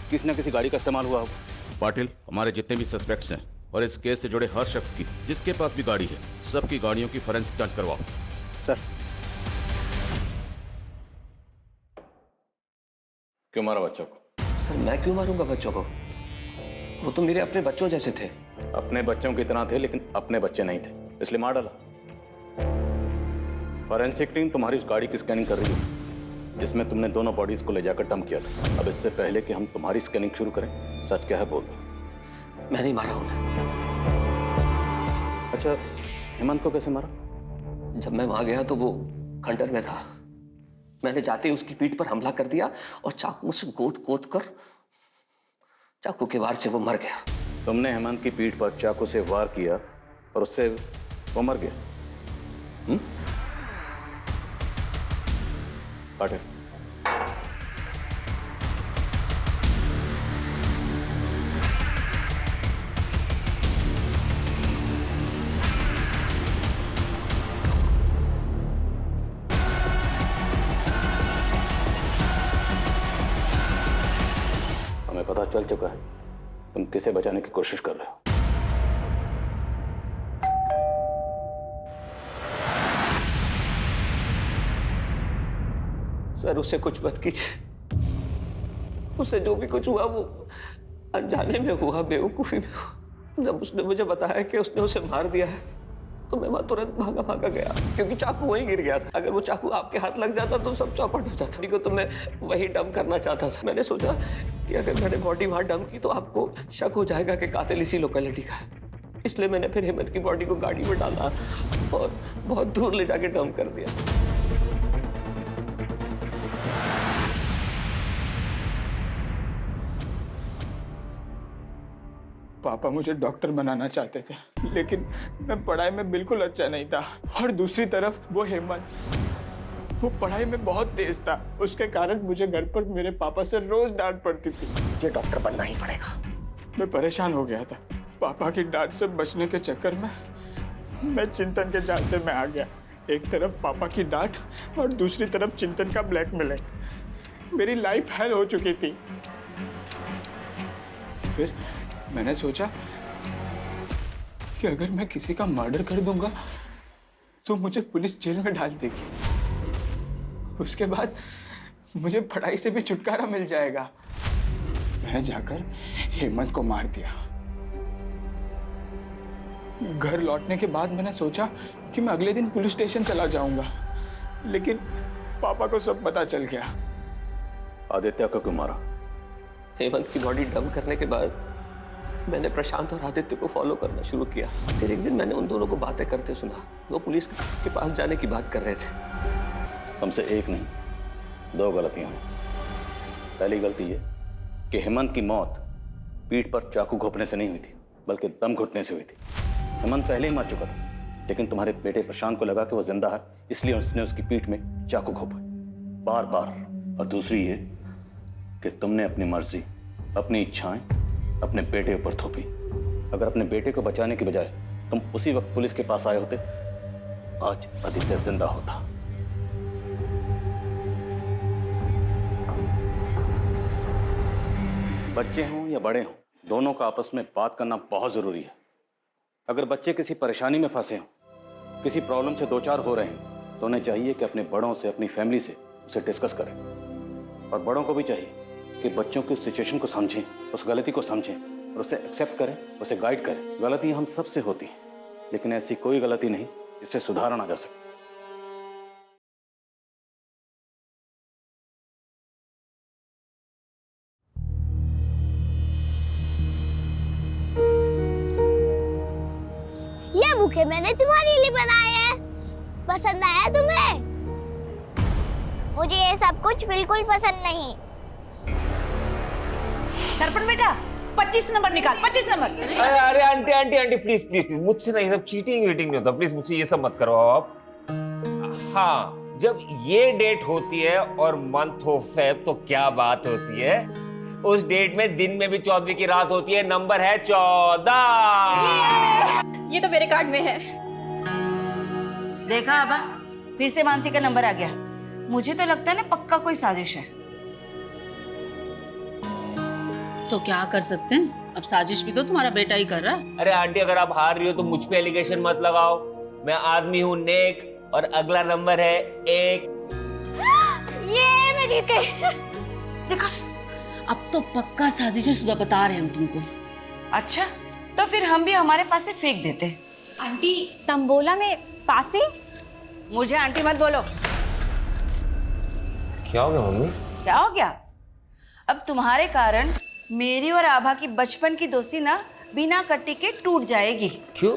किसी न किसी गाड़ी का इस्तेमाल हुआ होगा। पाटिल, हमारे जितने भी सस्पेक्ट्स हैं और इस केस से जुड़े हर शख्स की जिसके पास भी गाड़ी है, सबकी गाड़ियों की फोरेंसिक जांच करवाओ। सर, क्यों मारा बच्चों को? सर मैं क्यों मारूंगा बच्चों को? वो तो मेरे अपने बच्चों जैसे थे। अपने बच्चों की तरह थे लेकिन अपने बच्चे नहीं थे, इसलिए मार डाला। फॉरेंसिक टीम तुम्हारी उस गाड़ी की स्कैनिंग कर रही है जिसमें तुमने दोनों बॉडीज को ले जाकर डंप किया था। अब इससे पहले कि हम तुम्हारी स्कैनिंग शुरू करें, सच क्या है बोल दो। मैं नहीं मारा उन्हें। अच्छा, हेमंत को कैसे मारा? जब मैं वहां गया तो वो खंडर में था। मैंने जाते ही उसकी पीठ पर हमला कर दिया और चाकू से गोद कर चाकू के वार से वो मर गया। तुमने हेमंत की पीठ पर चाकू से वार किया और उससे वो मर गया? पाटिल, हमें पता चल चुका है तुम किसे बचाने की कोशिश कर रहे हो। सर उससे कुछ मत कीजिए, उससे जो भी कुछ हुआ वो अनजाने में हुआ, बेवकूफी में हुआ। जब उसने मुझे बताया कि उसने उसे मार दिया है तो मैं वहां तुरंत भागा गया क्योंकि चाकू वहीं गिर गया था। अगर वो चाकू आपके हाथ लग जाता तो सब चौपट हो जाता। तो मैं वही डंप करना चाहता था। मैंने सोचा कि अगर मैंने बॉडी वहां डंप की तो आपको शक हो जाएगा कि कातिल इसी लोकेलिटी का है, इसलिए मैंने फिर हेमंत की बॉडी को गाड़ी में डाला और बहुत दूर ले जाके डंप कर दिया। पापा मुझे डॉक्टर बनाना चाहते थे लेकिन मैं पढ़ाई में बिल्कुल अच्छा नहीं था, और दूसरी तरफ वो हेमंत, वो पढ़ाई में बहुत तेज था। उसके कारण मुझे घर पर मेरे पापा से रोज डांट पड़ती थी। मुझे डॉक्टर बनना ही पड़ेगा। मैं परेशान हो गया था। पापा की डांट से बचने के चक्कर में मैं चिंतन के झांसे में आ गया। एक तरफ पापा की डांट और दूसरी तरफ चिंतन का ब्लैकमेलिंग। मेरी लाइफ हेल हो चुकी थी। फिर मैंने सोचा कि अगर मैं किसी का मर्डर कर दूंगा तो मुझे पुलिस जेल में डाल देगी। उसके बाद मुझे पढ़ाई से भी छुटकारा मिल जाएगा। मैंने जाकर हेमंत को मार दिया। घर लौटने के बाद मैंने सोचा कि मैं अगले दिन पुलिस स्टेशन चला जाऊंगा, लेकिन पापा को सब पता चल गया। आदित्य को क्यों मारा? हेमंत की बॉडी डंप करने के बाद मैंने प्रशांत और आदित्य को फॉलो करना शुरू किया। फिर एक दिन मैंने उन दोनों को बातें करते सुना। वो पुलिस के पास जाने की बात कर रहे थे। तुमसे एक नहीं, दो गलतियां हुई। पहली गलती ये कि हेमंत की मौत पीठ पर चाकू घोंपने से नहीं हुई थी, बल्कि दम घुटने से हुई थी। हेमंत पहले ही मर चुका था, लेकिन तुम्हारे बेटे प्रशांत को लगा कि वो जिंदा है, इसलिए उसने उसकी पीठ में चाकू घोंपा बार बार। और दूसरी ये कि तुमने अपनी मर्जी, अपनी इच्छाएं अपने बेटे ऊपर थोपी। अगर अपने बेटे को बचाने की बजाय तुम उसी वक्त पुलिस के पास आए होते, आज आदित्य जिंदा होता। बच्चे हों या बड़े हों, दोनों का आपस में बात करना बहुत ज़रूरी है। अगर बच्चे किसी परेशानी में फंसे हों, किसी प्रॉब्लम से दो चार हो रहे हैं, तो उन्हें चाहिए कि अपने बड़ों से, अपनी फैमिली से उसे डिस्कस करें। और बड़ों को भी चाहिए कि बच्चों की उस सिचुएशन को समझें, उस गलती को समझें और उसे एक्सेप्ट करें, उसे गाइड करें। गलतियाँ हम सबसे होती हैं, लेकिन ऐसी कोई गलती नहीं जिससे सुधारा ना जा सके। ये बुके मैंने तुम्हारे लिए बनाए हैं। पसंद आया तुम्हें? मुझे ये सब कुछ बिल्कुल पसंद नहीं। दर्पण बेटा 25 नंबर निकाल, 25 नंबर। अरे aunty aunty aunty please please please, मुझसे नहीं, सब चीटिंग वीटिंग नहीं होता, प्लीज मुझसे ये सब मत करवाओ आप। हाँ, जब ये डेट होती है और मंथ हो फेब, तो क्या बात होती है। उस डेट में दिन में भी 14वीं की रात होती है, नंबर है 14। ये तो मेरे कार्ड में है। देखा आबा, फिर से मानसी का नंबर आ गया। मुझे तो लगता है ना पक्का कोई साजिश है। तो क्या कर सकते हैं, अब साजिश भी तो तुम्हारा बेटा ही कर रहा है। अरे आंटी, अगर आप हार रही हो तो मुझ पे एलिगेशन मत लगाओ। मैं आदमी हूँ नेक और अगला नंबर है 1। ये मैं जीत गई। देखा, अब तो पक्का साजिश है, सुधा बता रहे हैं हम तुमको। अच्छा, तो फिर हम भी हमारे पास से फेंक देते। आंटी तंबोला में पासे? मुझे आंटी मत बोलो। क्या हो गया मम्मी? क्या हो गया? अब तुम्हारे कारण मेरी और आभा की बचपन की दोस्ती ना बिना कट्टी के टूट जाएगी। क्यों?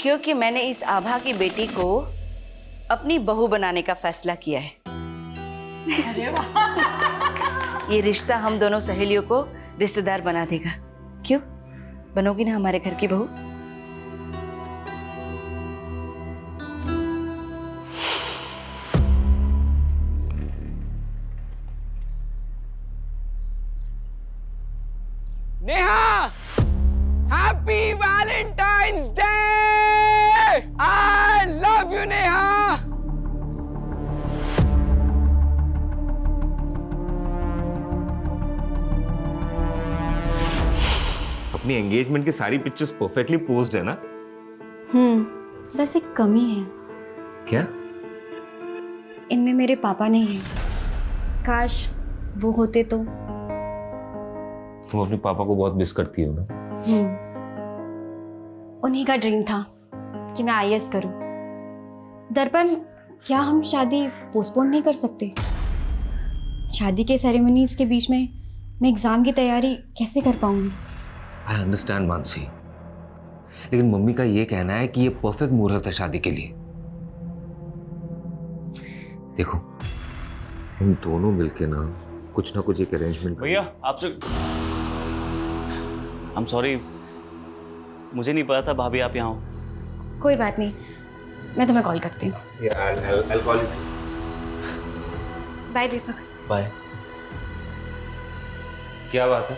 क्योंकि मैंने इस आभा की बेटी को अपनी बहू बनाने का फैसला किया है। अरे वाह। ये रिश्ता हम दोनों सहेलियों को रिश्तेदार बना देगा। क्यों? बनोगी ना हमारे घर की बहू? Neha, happy Valentine's day! I love you Neha. अपनी एंगेजमेंट की सारी पिक्चर्स परफेक्टली पोज्ड है ना? बस एक कमी है। क्या? इनमें मेरे पापा नहीं है। काश वो होते तो। तुम अपने पापा को बहुत मिस करती हो ना? उन्हीं का ड्रीम था कि मैं आईएएस करूं। दर्पण, क्या हम शादी पोस्टपोन नहीं कर सकते? शादी के सेरेमनीज के बीच में मैं एग्जाम की तैयारी कैसे कर पाऊंगी? आई अंडरस्टैंड मानसी, लेकिन मम्मी का ये कहना है कि ये परफेक्ट मुहूर्त है शादी के लिए। देखो, हम दोनों मिलके ना कुछ एक अरेंजमेंट। भैया आपसे I'm sorry, मुझे नहीं पता था भाभी आप यहाँ हो। कोई बात नहीं, मैं तुम्हें कॉल करती हूँ। I'll call you. Bye Deepak. Bye. क्या बात है?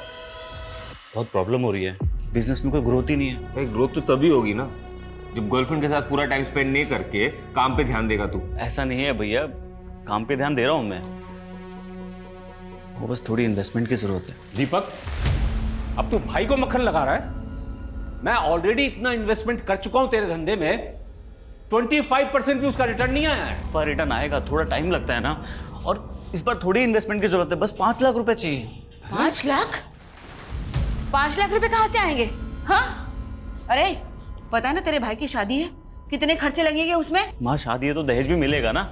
बहुत प्रॉब्लम हो रही है, बिजनेस में कोई ग्रोथ ही नहीं है। भाई ग्रोथ तो तभी होगी ना जब गर्लफ्रेंड के साथ पूरा टाइम स्पेंड नहीं करके काम पे ध्यान देगा तू। ऐसा नहीं है भैया, काम पे ध्यान दे रहा हूँ मैं, वो बस थोड़ी इन्वेस्टमेंट की जरूरत है। दीपक, अब तू भाई को मक्खन लगा रहा है। मैं ऑलरेडी इतना इन्वेस्टमेंट कर चुका हूं तेरे धंधे में, 25% भी उसका रिटर्न नहीं आया है। पर रिटर्न आएगा, थोड़ा टाइम लगता है ना, और इस बार थोड़ी इन्वेस्टमेंट की जरूरत है, बस 5 लाख रुपए चाहिए। 5 लाख? 5 लाख रुपए कहाँ से आएंगे? हाँ? अरे पता है ना तेरे भाई की शादी है, कितने खर्चे लगेंगे उसमें? माँ शादी है तो दहेज भी मिलेगा ना,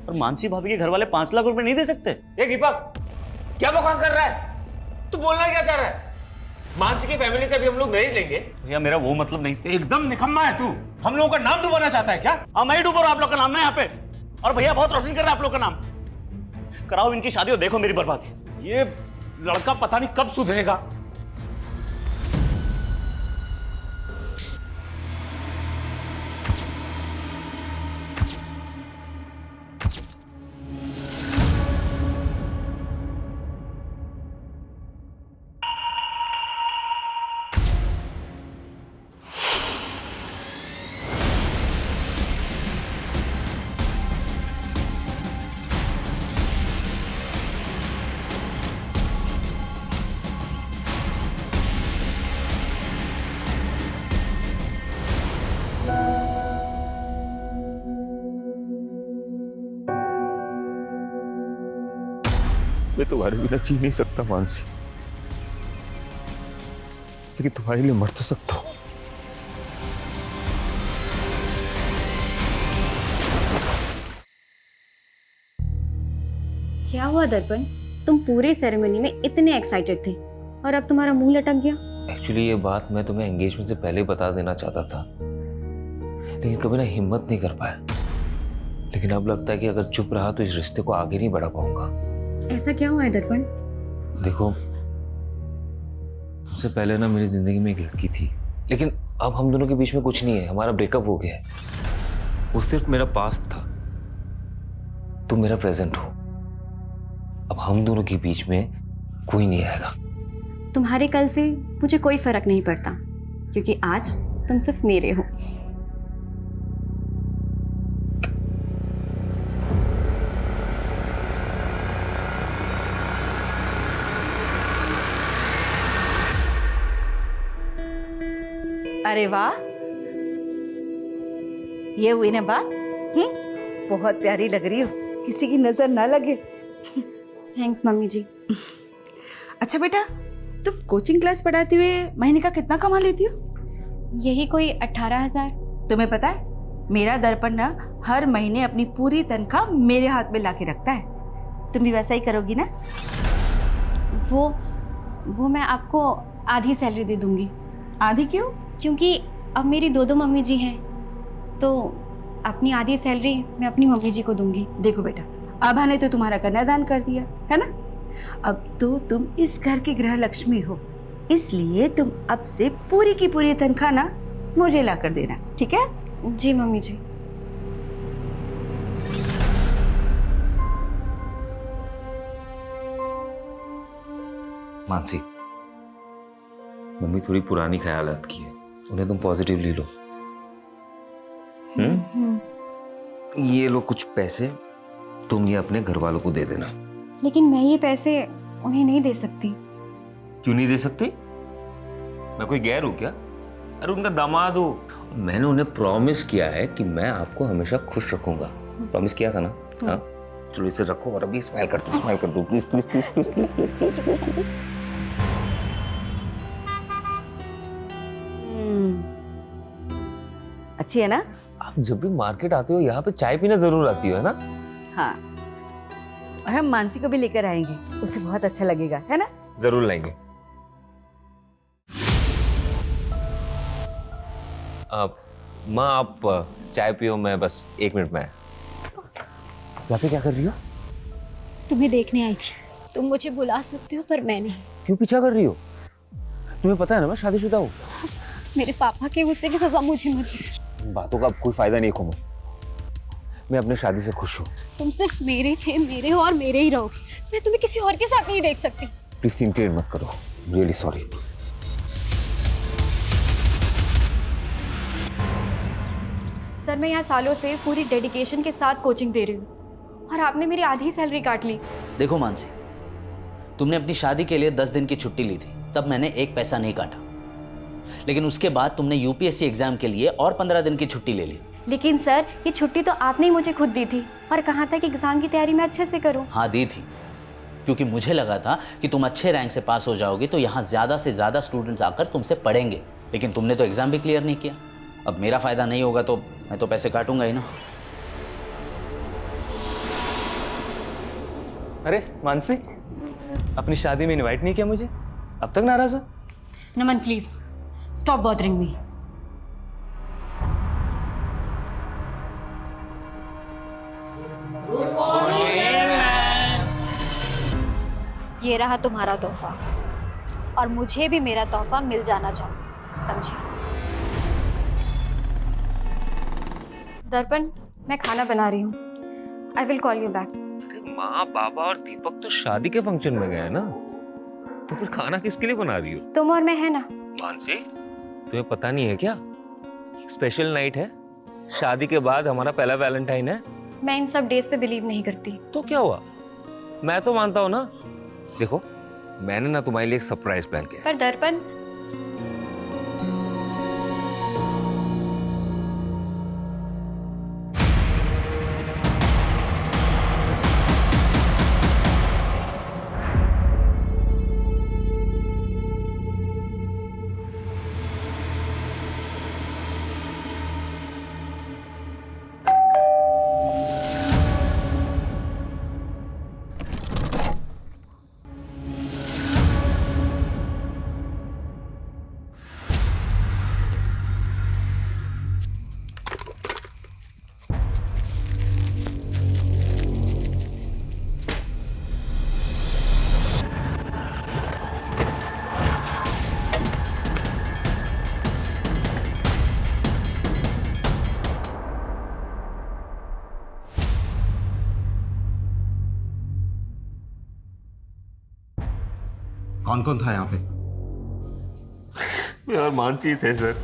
और मानसी भाभी के घर वाले 5 लाख रुपए नहीं दे सकते। ये दीपक क्या बकवास कर रहा है? तू बोलना क्या चाह रहा है? मानसी की फैमिली से भी हम लोग दहेज लेंगे? भैया मेरा वो मतलब नहीं। एकदम निकम्मा है तू। हम लोगों का नाम डुबाना चाहता है क्या? हाँ मैं ही डूब रहा हूं आप लोग का नाम ना यहाँ पे, और भैया बहुत रोशन कर रहा है आप लोग का नाम। कराओ इनकी शादी और देखो मेरी बर्बादी। ये लड़का पता नहीं कब सुधरेगा। मैं तुम्हारे बिना जी नहीं सकता मानसी, लेकिन तुम्हारे लिए मर तो सकता हूं। क्या हुआ दर्पण, तुम पूरे सेरेमनी में इतने एक्साइटेड थे और अब तुम्हारा मुंह लटक गया। एक्चुअली ये बात मैं तुम्हें एंगेजमेंट से पहले बता देना चाहता था, लेकिन कभी ना हिम्मत नहीं कर पाया। लेकिन अब लगता है कि अगर चुप रहा तो इस रिश्ते को आगे नहीं बढ़ा पाऊंगा। ऐसा क्या हुआ है दर्पण? देखो, उससे पहले ना मेरी जिंदगी में एक लड़की थी, लेकिन अब हम दोनों के बीच में कुछ नहीं है, हमारा ब्रेकअप हो गया है। वो सिर्फ मेरा पास्ट था, तुम मेरा प्रेजेंट हो। अब हम दोनों के बीच में कोई नहीं आएगा। तुम्हारे कल से मुझे कोई फर्क नहीं पड़ता, क्योंकि आज तुम सिर्फ मेरे हो। अरे वाह, ये हुई ना बात। बहुत प्यारी लग रही हो, किसी की नजर ना लगे। थैंक्स मम्मी जी। अच्छा बेटा, तुम कोचिंग क्लास पढ़ाते हुए महीने का कितना कमा लेती हो? यही कोई 18,000। तुम्हें पता है, मेरा दर्पण ना हर महीने अपनी पूरी तनख्वाह मेरे हाथ में लाके रखता है। तुम भी वैसा ही करोगी ना? वो मैं आपको आधी सैलरी दे दूंगी। आधी क्यों? क्योंकि अब मेरी दो मम्मी जी हैं, तो अपनी आधी सैलरी मैं अपनी मम्मी जी को दूंगी। देखो बेटा, आभा ने तो तुम्हारा कन्यादान कर दिया है ना, अब तो तुम इस घर की गृह लक्ष्मी हो, इसलिए तुम अब से पूरी की पूरी तनख्वाह ना मुझे ला कर देना, ठीक है? जी मम्मी जी। मानसी, मम्मी थोड़ी पुरानी ख्यालात की है, उन्हें तुम पॉजिटिवली लो। ये लो कुछ पैसे, तुम ये अपने घर वालों को दे देना। लेकिन मैं ये पैसे उन्हें नहीं दे सकती। क्यों नहीं दे सकती? मैं कोई गैर हूं क्या? अरे उनका दामाद हो। मैंने उन्हें प्रॉमिस किया है कि मैं आपको हमेशा खुश रखूंगा। प्रॉमिस किया था ना? हाँ, चलो इसे रखो और अभी स्माइल कर दो please please please please please. अच्छी है ना? आप जब भी मार्केट आते हो यहाँ पे चाय पीने जरूर आती हो, है ना? हाँ, और हम मानसी को भी लेकर आएंगे, उसे बहुत अच्छा लगेगा, है ना? जरूर लाएंगे। माँ आप चाय पियो, मैं बस 1 मिनट में आया। यहाँ पे क्या कर रही हो? तुम्हें देखने आई थी। तुम मुझे बुला सकते हो पर मैं नहीं। क्यों पीछा कर रही हो? तुम्हें पता है ना मैं शादीशुदा हूँ। मेरे पापा के गुस्से की सजा मुझे मत दो। बातों का अब कोई फायदा नहीं है। मैं अपने शादी से खुश हूँ। तुम सिर्फ मेरे थे, मेरे हो और मेरे ही रहोगे। मैं तुम्हें किसी और के साथ नहीं देख सकती। प्लीज सीन क्रिएट मत करो, रियली सॉरी। सर, मैं यहाँ सालों से पूरी डेडिकेशन के साथ कोचिंग दे रही हूँ और आपने मेरी आधी सैलरी काट ली। देखो मानसी, तुमने अपनी शादी के लिए 10 दिन की छुट्टी ली थी, तब मैंने 1 पैसा नहीं काटा। लेकिन उसके बाद तुमने यूपीएससी एग्जाम के लिए और 15 दिन की छुट्टी ले ली। लेकिन सर, ये छुट्टी तो आपने ही मुझे खुद दी थी और कहा था कि एग्जाम की तैयारी मैं अच्छे से करूं। हाँ दी थी, क्योंकि मुझे लगा था कि तुम अच्छे रैंक से पास हो जाओगी तो यहाँ ज़्यादा से ज़्यादा स्टूडेंट्स आकर तुमसे पढ़ेंगे। लेकिन तुमने तो एग्जाम भी क्लियर नहीं किया। अब मेरा फ़ायदा नहीं होगा तो मैं तो पैसे काटूंगा ही ना। अरे मानसी, अपनी शादी में इनवाइट नहीं किया मुझे, अब तक नाराज हो? नमन प्लीज स्टॉप बॉदरिंग मी। ये रहा तुम्हारा तोहफा और मुझे भी मेरा तोहफा मिल जाना चाहिए, समझे? दर्पण, मैं खाना बना रही हूँ। I will call you back. माँ, बाबा और दीपक तो शादी के फंक्शन में गए हैं ना, तो फिर खाना किसके लिए बना रही हो? तुम और मैं है ना। मानसी, तुम्हें पता नहीं है क्या? स्पेशल नाइट है, शादी के बाद हमारा पहला वैलेंटाइन है। मैं इन सब डेज पे बिलीव नहीं करती। तो क्या हुआ? मैं तो मानता हूँ ना। देखो, मैंने ना तुम्हारे लिए एक सरप्राइज प्लान किया। पर दर्पण, कौन कौन था यहाँ पे? और मानसी थे सर।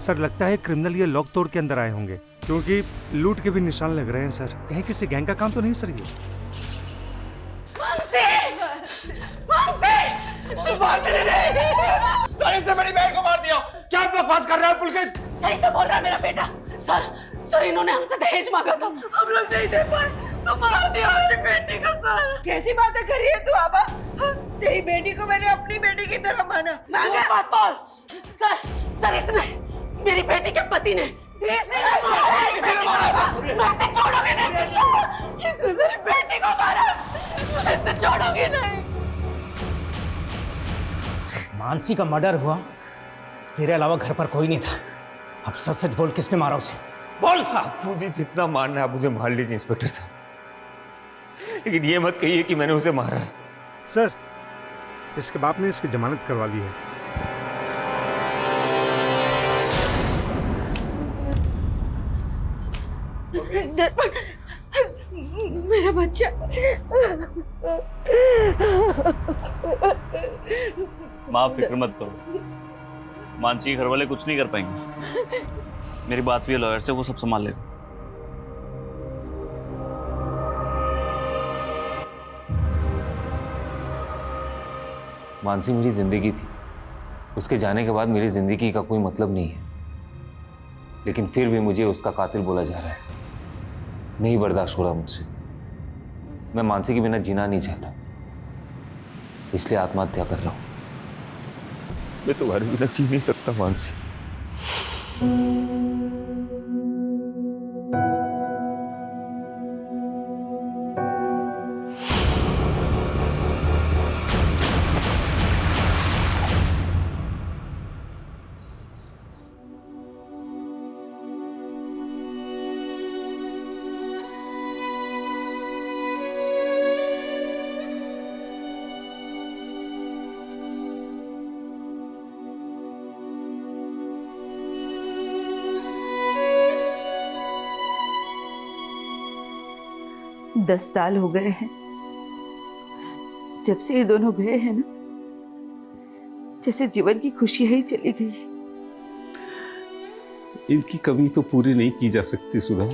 सर लगता है क्रिमिनल ये लॉक तोड़ के अंदर आए होंगे, क्योंकि लूट के भी निशान लग रहे हैं सर। कहीं किसी गैंग का काम तो नहीं सर ये? सर इससे बड़ी बहन को मार दिया। क्या बकवास कर रहा है पुलकित? सही तो बोल रहा है मेरा बेटा। सर इन्होंने हमसे दहेज मांगा था, हम लोग नहीं दे पाए तो मार दिया मेरी बेटी को। सर कैसी बातें कर रही है तू आबा? तेरी बेटी को मैंने अपनी बेटी की तरह माना। झूठ मत बोल। सर इसने मेरी बेटी के पति ने इसने छोड़ोगे नहीं। इसने मेरी बेटी को मारा, इससे छोड़ोगे नहीं। मानसी का मर्डर हुआ, तेरे अलावा घर पर कोई नहीं था। अब सच सच बोल, किसने मारा उसे? बोल। आप मुझे जितना मारना है आप मुझे मार लीजिए इंस्पेक्टर साहब, लेकिन ये मत कहिए कि मैंने उसे मारा है। सर इसके बाप ने इसकी जमानत करवा ली है। दर्पण, मेरा बच्चा। माँ फिक्र मत करो, मानसी के घर वाले कुछ नहीं कर पाएंगे। मेरी बात हुई है लॉयर से, वो सब संभाल लेगा। मानसी मेरी जिंदगी थी, उसके जाने के बाद मेरी जिंदगी का कोई मतलब नहीं है, लेकिन फिर भी मुझे उसका कातिल बोला जा रहा है। नहीं बर्दाश्त हो रहा मुझसे। मैं मानसी के बिना जीना नहीं चाहता, इसलिए आत्महत्या कर रहा हूं। मैं तुम्हारे बिना जी नहीं सकता मानसी। दस साल हो गए हैं जब से ये दोनों गए हैं ना, जैसे जीवन की खुशी ही चली गई। इनकी कमी तो पूरी नहीं की जा सकती सुधा,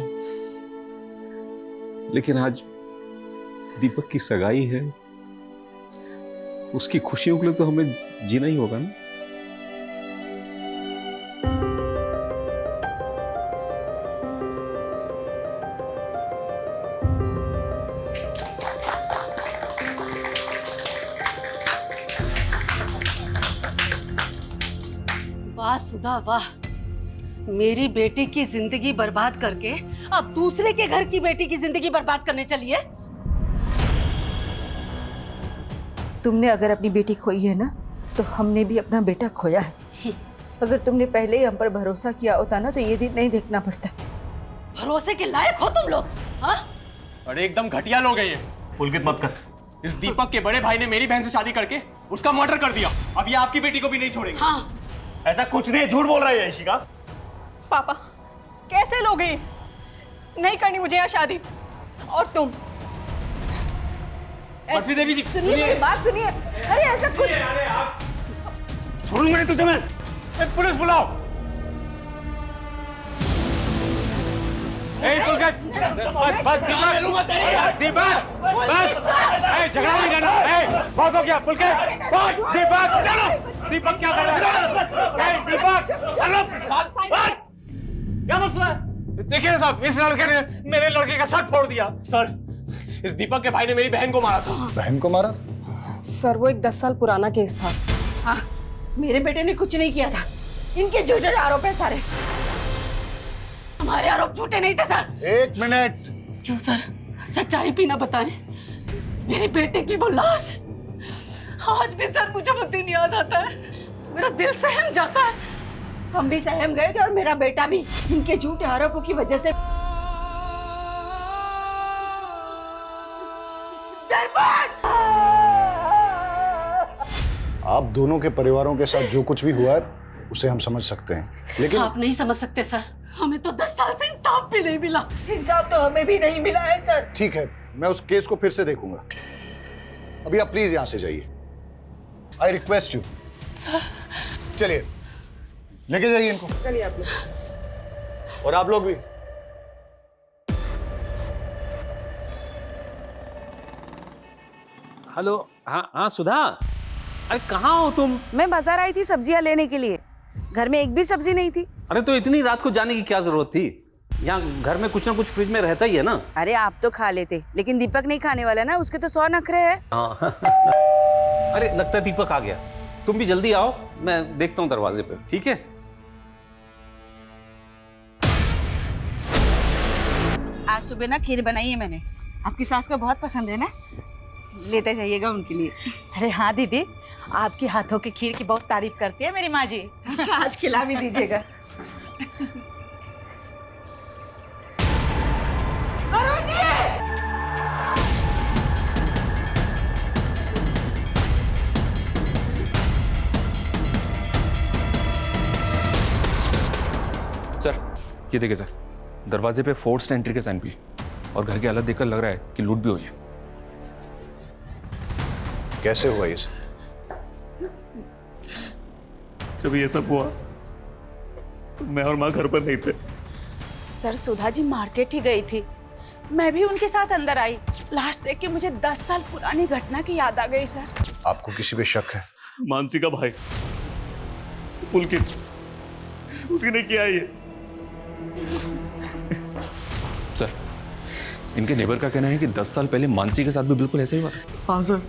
लेकिन आज दीपक की सगाई है, उसकी खुशियों के लिए तो हमें जीना ही होगा ना। वाह सुधा वाह, मेरी बेटी की जिंदगी बर्बाद करके अब दूसरे के घर की बेटी की जिंदगी बर्बाद करने चली है। तुमने अगर अपनी बेटी खोई है ना, तो हमने भी अपना बेटा खोया है। अगर तुमने पहले ही हम पर भरोसा किया होता ना, तो ये दिन नहीं देखना पड़ता। भरोसे के लायक हो तुम लोग। हाँ? अरे एकदम घटिया लोग हैं ये। पुलकित मत कर। इस दीपक के बड़े भाई ने मेरी बहन से शादी करके उसका मर्डर कर दिया। अब ये आपकी बेटी को भी नहीं छोड़ेंगे। हाँ। ऐसा कुछ नहीं, झूठ बोल रहा है इशिका। पापा कैसे लोगे? नहीं करनी मुझे यहाँ शादी। और तुम बर्फी देवी जी सुनिए मेरी बात सुनिए। अरे ऐसा कुछ छोड़ूंगा नहीं तुझे मैं। पुलिस बुलाओ। बस दीपक, बस झगड़ा नहीं करना। बहुत हो गया पुलकित, बस दीपक। दीपक क्या कर रहा है? दीपक क्या मसला है? देखिए साहब, इस लड़के ने मेरे लड़के का शर्ट फोड़ दिया। सर, इस दीपक के भाई ने मेरी बहन को मारा था। बहन को मारा था? सर वो एक 10 साल पुराना केस था। हाँ, मेरे बेटे ने कुछ नहीं किया था। इनके झूठे आरोप है सारे। हमारे आरोप झूठे नहीं थे सर। एक मिनट। जो सर सच्चाई भी ना बताएं, मेरी बेटे की वो लाश आज भी सर मुझे वो दिन याद आता है। मेरा दिल सहम जाता है। हम भी सहम गए थे और मेरा बेटा भी, इनके झूठे आरोपों की वजह से। आप दोनों के परिवारों के साथ जो कुछ भी हुआ है उसे हम समझ सकते हैं, लेकिन आप नहीं समझ सकते सर। हमें तो 10 साल से इंसाफ भी नहीं मिला। इंसाफ तो हमें भी नहीं मिला है सर। ठीक है, मैं उस केस को फिर से देखूंगा। अभी आप प्लीज यहाँ से जाइए। I request you. चलिए लेके जाइए इनको। चलिए आप लोग। और आप लोग भी। हेलो। हाँ हाँ सुधा, अरे कहाँ हो तुम? मैं बाजार आई थी सब्जियां लेने के लिए, घर में एक भी सब्जी नहीं थी। अरे तो इतनी रात को जाने की क्या जरूरत थी? यहाँ घर में कुछ ना कुछ फ्रिज में रहता ही है ना। अरे आप तो खा लेते, लेकिन दीपक नहीं खाने वाला ना, उसके तो 100 नखरे हैं। हाँ अरे लगता है दीपक आ गया। तुम भी जल्दी आओ, मैं देखता हूँ दरवाजे पे, ठीक है? आज सुबह ना खीर बनाई है मैंने, आपकी सास को बहुत पसंद है ना, लेते जाइएगा उनके लिए। अरे हाँ दीदी, आपके हाथों की खीर की बहुत तारीफ करती है मेरी माँ जी। अच्छा आज खिला भी दीजिएगा। सर ये देखिए सर, दरवाजे पे फोर्स्ड एंट्री के साइन भी, और घर की हालत देखकर लग रहा है कि लूट भी हुई है। कैसे हुआ ये सब? जब ये सब हुआ तो मैं और माँ घर पर नहीं थे। सर सुधा जी मार्केट ही गई थी, मैं भी उनके साथ अंदर आई। लास्ट देख के मुझे 10 साल पुरानी घटना की याद आ गई सर। आपको किसी पे शक है? मानसी का भाई पुलकित, उसी ने किया ये। सर इनके नेबर का कहना है कि 10 साल पहले मानसी के साथ भी बिल्कुल ऐसे ही हुआ था। हाँ सर,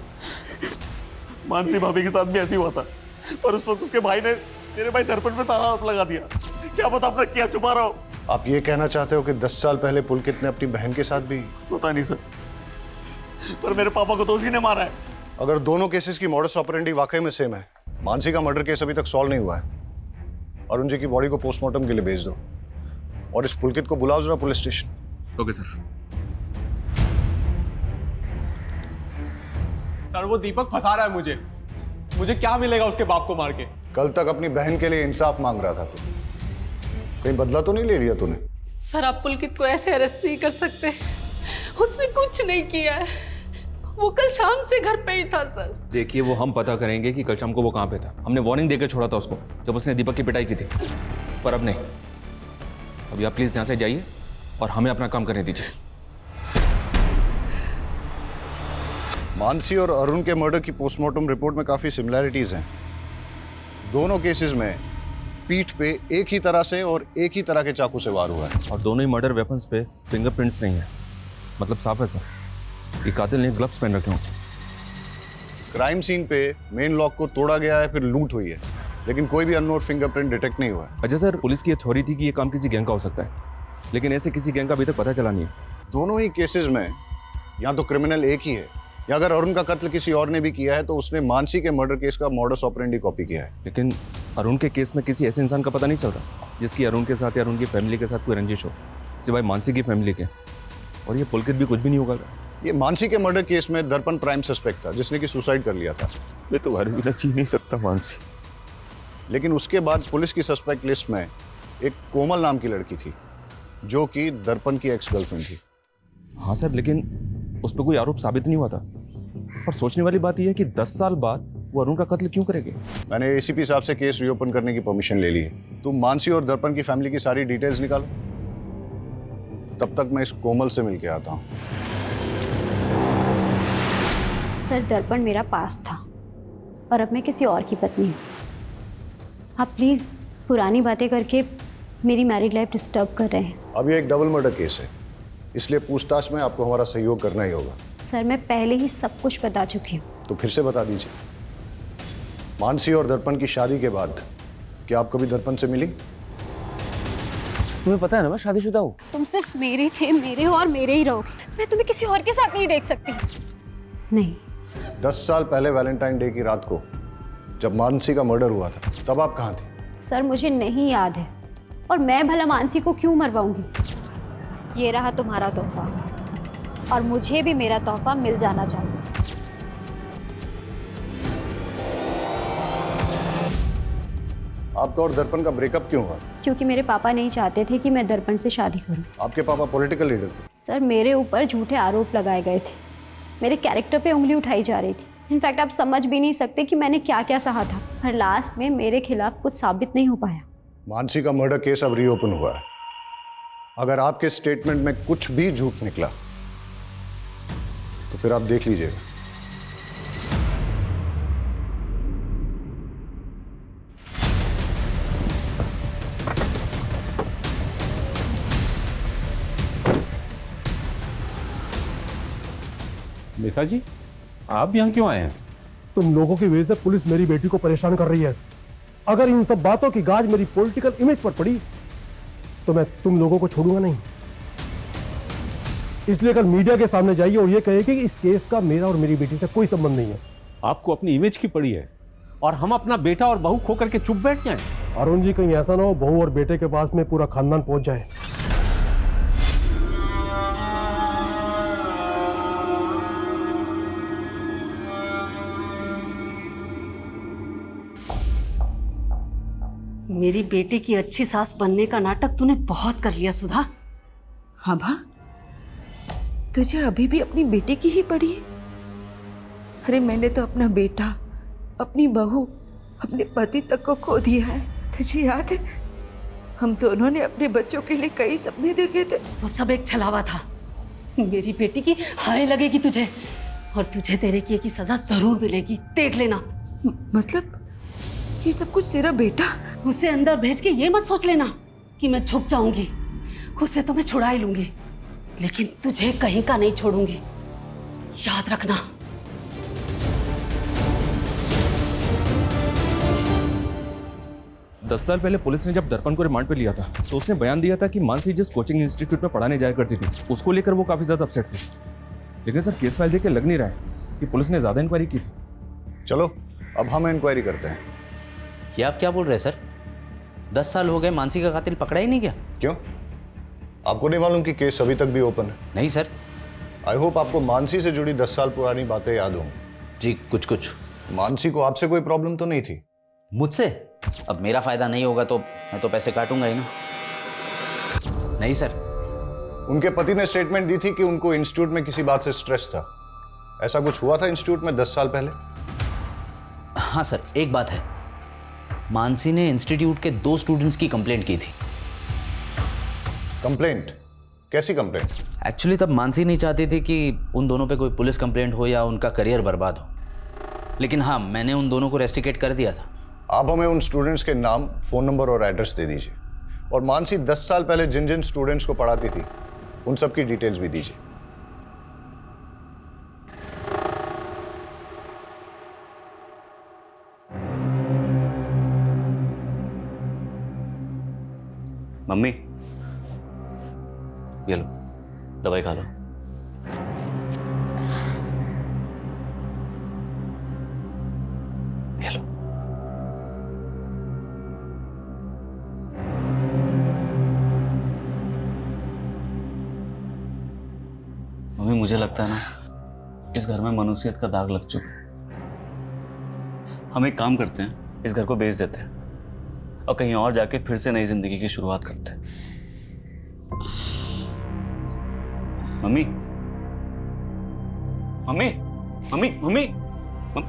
मानसी भाभी के साथ भी ऐसे ही हुआ था, पर उस वक्त उसके भाई ने मेरे भाई दर्पण पे सारा आरोप लगा दिया। क्या पता आपने क्या छुपा रहा हो। आप ये कहना चाहते हो कि 10 साल पहले पुलकित ने अपनी बहन के साथ भी? पता नहीं सर, पर मेरे पापा को तो उसी ने मारा है। अगर दोनों केसेस की मॉडस ऑपरेंडी वाकई में सेम है, मानसी का मर्डर केस अभी तक सॉल्व नहीं हुआ है, अरुण जी की बॉडी को पोस्टमार्टम के लिए भेज दो और इस पुलकित को बुलाओ जरा police station. Okay sir. Sir वो दीपक फंसा रहा है मुझे क्या मिलेगा उसके बाप को मार के? कल तक अपनी बहन के लिए इंसाफ मांग रहा था तू, कहीं बदला तो नहीं ले लिया तूने? सर आप पुलकित को ऐसे अरेस्ट नहीं कर सकते, उसने कुछ नहीं किया है, वो कल शाम से घर पे ही था सर। देखिए वो हम पता करेंगे कि कल शाम को वो कहाँ पे था। हमने वार्निंग देकर छोड़ा था उसको जब उसने दीपक की पिटाई की थी, पर अब नहीं। अभी आप प्लीज यहाँ से जाइए और हमें अपना काम करने दीजिए। मानसी और अरुण के मर्डर की पोस्टमार्टम रिपोर्ट में काफी सिमिलैरिटीज हैं। दोनों केसेस में पीठ पे एक ही तरह से और एक ही तरह के चाकू से वार हुआ है, और दोनों ही मर्डर वेपन्स पे फिंगरप्रिंट्स नहीं है, मतलब साफ है सर। ये कातिल ने ग्लव्स पहन रखे हों। क्राइम सीन पे मेन लॉक को तोड़ा गया है, फिर लूट हुई है, लेकिन कोई भी अननोन फिंगरप्रिंट डिटेक्ट नहीं हुआ है। अच्छा सर, पुलिस की थ्योरी थी कि ये काम किसी गैंग का हो सकता है, लेकिन ऐसे किसी गैंग का अभी तक पता चला नहीं है। दोनों ही केसेस में या तो क्रिमिनल एक ही है, या अगर अरुण का कत्ल किसी और ने भी किया है तो उसने मानसी के मर्डर केस का मॉडस ऑपरेंडी कॉपी किया है। लेकिन अरुण के केस में किसी ऐसे इंसान का पता नहीं चल रहा जिसकी अरुण के साथ या अरुण की फैमिली के साथ कोई रंजिश हो, सिवाय मानसी की फैमिली के। और ये पुलकित भी कुछ भी नहीं होगा। ये मानसी के मर्डर केस में दर्पण प्राइम सस्पेक्ट था, जिसने कि सुसाइड कर लिया था। मैं तुम्हारे बिना जी नहीं सकता मानसी। लेकिन उसके बाद पुलिस की सस्पेक्ट लिस्ट में एक कोमल नाम की लड़की थी, जो कि दर्पण की एक्स गर्लफ्रेंड थी। हाँ सर, लेकिन उस पर कोई आरोप साबित नहीं हुआ था। और सोचने वाली बात यह है कि 10 साल बाद वो अरुण का कत्ल क्यों करेंगे? मैंने एसीपी साहब से केस रीओपन करने की परमिशन ले ली है। तुम मानसी और दर्पण की फैमिली की सारी डिटेल्स निकालो, तब तक मैं इस कोमल से मिलके आता हूँ। सर दर्पण मेरा पास था और अब मैं किसी और की पत्नी हूँ। आप प्लीज़ पुरानी बातें करके मेरी मैरिड लाइफ डिस्टर्ब कर रहे हैं। अब ये एक डबल मर्डर केस है, इसलिए पूछताछ में आपको हमारा सहयोग करना ही होगा। सर मैं पहले ही सब कुछ बता चुकी हूँ। तो फिर से बता दीजिए, मानसी और दर्पण की शादी के बाद क्या आप कभी दर्पण से मिली? तुम्हें पता है ना मैं शादीशुदा हूँ। तुम सिर्फ मेरे थे, मेरे हो और मेरे ही रहोगे। मैं तुम्हें किसी और के साथ नहीं देख सकती। नहीं। 10 साल पहले वैलेंटाइन डे की रात को जब मानसी का मर्डर हुआ था, तब आप कहाँ थे? सर मुझे नहीं याद है, और मैं भला मानसी को क्यों मरवाऊंगी। ये रहा तुम्हारा तोहफा, और मुझे भी मेरा तोहफा मिल जाना चाहिए। आपका और दर्पण का ब्रेकअप क्यों हुआ? क्योंकि मेरे पापा नहीं चाहते थे कि मैं दर्पण से शादी करूं। आपके पापा पॉलिटिकल लीडर थे? सर मेरे ऊपर झूठे आरोप लगाए गए थे, मेरे कैरेक्टर पे उंगली उठाई जा रही थी। इनफैक्ट आप समझ भी नहीं सकते कि मैंने क्या क्या सहा था, पर लास्ट में मेरे खिलाफ कुछ साबित नहीं हो पाया। मानसी का मर्डर केस अब रीओपन हुआ है। अगर आपके स्टेटमेंट में कुछ भी झूठ निकला तो फिर आप देख लीजिएगा। निशा जी, आप यहाँ क्यों आए हैं? तुम लोगों की वजह से पुलिस मेरी बेटी को परेशान कर रही है। अगर इन सब बातों की गाज मेरी पॉलिटिकल इमेज पर पड़ी तो मैं तुम लोगों को छोड़ूंगा नहीं। इसलिए कल मीडिया के सामने जाइए और ये कहिए कि इस केस का मेरा और मेरी बेटी से कोई संबंध नहीं है। आपको अपनी इमेज की पड़ी है और हम अपना बेटा और बहू खो करके चुप बैठ जाएं। अरुण जी, कहीं ऐसा ना हो बहू और बेटे के पास में पूरा खानदान पहुंच जाए। मेरी बेटी की अच्छी सास बनने का नाटक तूने बहुत कर लिया सुधा। हाँ भा, तुझे अभी भी अपनी बेटी की ही पड़ी है? अरे मैंने तो अपना बेटा, अपनी बहू, अपने पति तक को खो दिया है। तुझे याद है हम दोनों ने अपने बच्चों के लिए कई सपने देखे थे। वो सब एक छलावा था। मेरी बेटी की हाय लगेगी तुझे, और तुझे तेरे किए की सजा जरूर मिलेगी, देख लेना। मतलब ये सब कुछ तेरा बेटा? उसे अंदर भेज के ये मत सोच लेना कि मैं झुक जाऊंगी। उसे तो मैं छुड़ा ही लूंगी, लेकिन तुझे कहीं का नहीं छोड़ूंगी, याद रखना। दस साल पहले पुलिस ने जब दर्पण को रिमांड पे लिया था तो उसने बयान दिया था कि मानसी जिस कोचिंग इंस्टीट्यूट में पढ़ाने जाया करती थी उसको लेकर वो काफी ज्यादा अपसेट थी। लेकिन सर केस फाइल देख के लग नहीं रहा है कि पुलिस ने ज्यादा इंक्वायरी की थी। चलो अब हम इंक्वायरी करते हैं। ये आप क्या बोल रहे हैं सर? 10 साल हो गए, मानसी का कातिल पकड़ा ही नहीं गया। क्यों? आपको नहीं मालूम कि केस अभी तक भी ओपन है? नहीं सर। आई होप आपको मानसी से जुड़ी 10 साल पुरानी बातें याद होंगी। जी कुछ कुछ। मानसी को आपसे कोई प्रॉब्लम तो नहीं थी? मुझसे? अब मेरा फायदा नहीं होगा तो मैं तो पैसे काटूंगा ही ना। नहीं सर। उनके पति ने स्टेटमेंट दी थी कि उनको इंस्टीट्यूट में किसी बात से स्ट्रेस था। ऐसा कुछ हुआ था इंस्टीट्यूट में 10 साल पहले? हाँ सर, एक बात है, मानसी ने इंस्टीट्यूट के 2 स्टूडेंट्स की कंप्लेंट की थी। कंप्लेंट? कैसी कंप्लेंट? एक्चुअली तब मानसी नहीं चाहती थी कि उन दोनों पे कोई पुलिस कंप्लेंट हो या उनका करियर बर्बाद हो, लेकिन हाँ मैंने उन दोनों को रेस्ट्रिकेट कर दिया था। आप हमें उन स्टूडेंट्स के नाम, फोन नंबर और एड्रेस दे दीजिए, और मानसी 10 साल पहले जिन जिन स्टूडेंट्स को पढ़ाती थी उन सब की डिटेल्स भी दीजिए। मम्मी ये लो, दवाई खा लो। ये लो। मम्मी मुझे लगता है ना इस घर में मनुष्यत का दाग लग चुका है। हम एक काम करते हैं, इस घर को बेच देते हैं और कहीं और जाके फिर से नई जिंदगी की शुरुआत करते हैं। Mummy mummy mummy mummy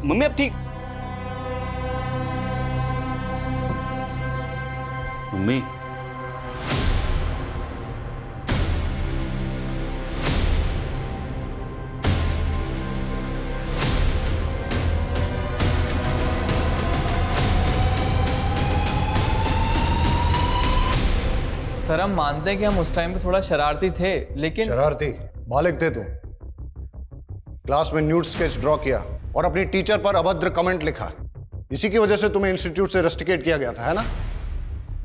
mummy अब ठीक? मम्मी सर हम मानते हैं कि हम उस टाइम पे थोड़ा शरारती थे, लेकिन शरारती बालिग थे तुम। क्लास में न्यूड स्केच ड्रॉ किया और अपनी टीचर पर अभद्र कमेंट लिखा। इसी की वजह से तुम्हें इंस्टीट्यूट से रेस्ट्रिकेट किया गया था, है ना?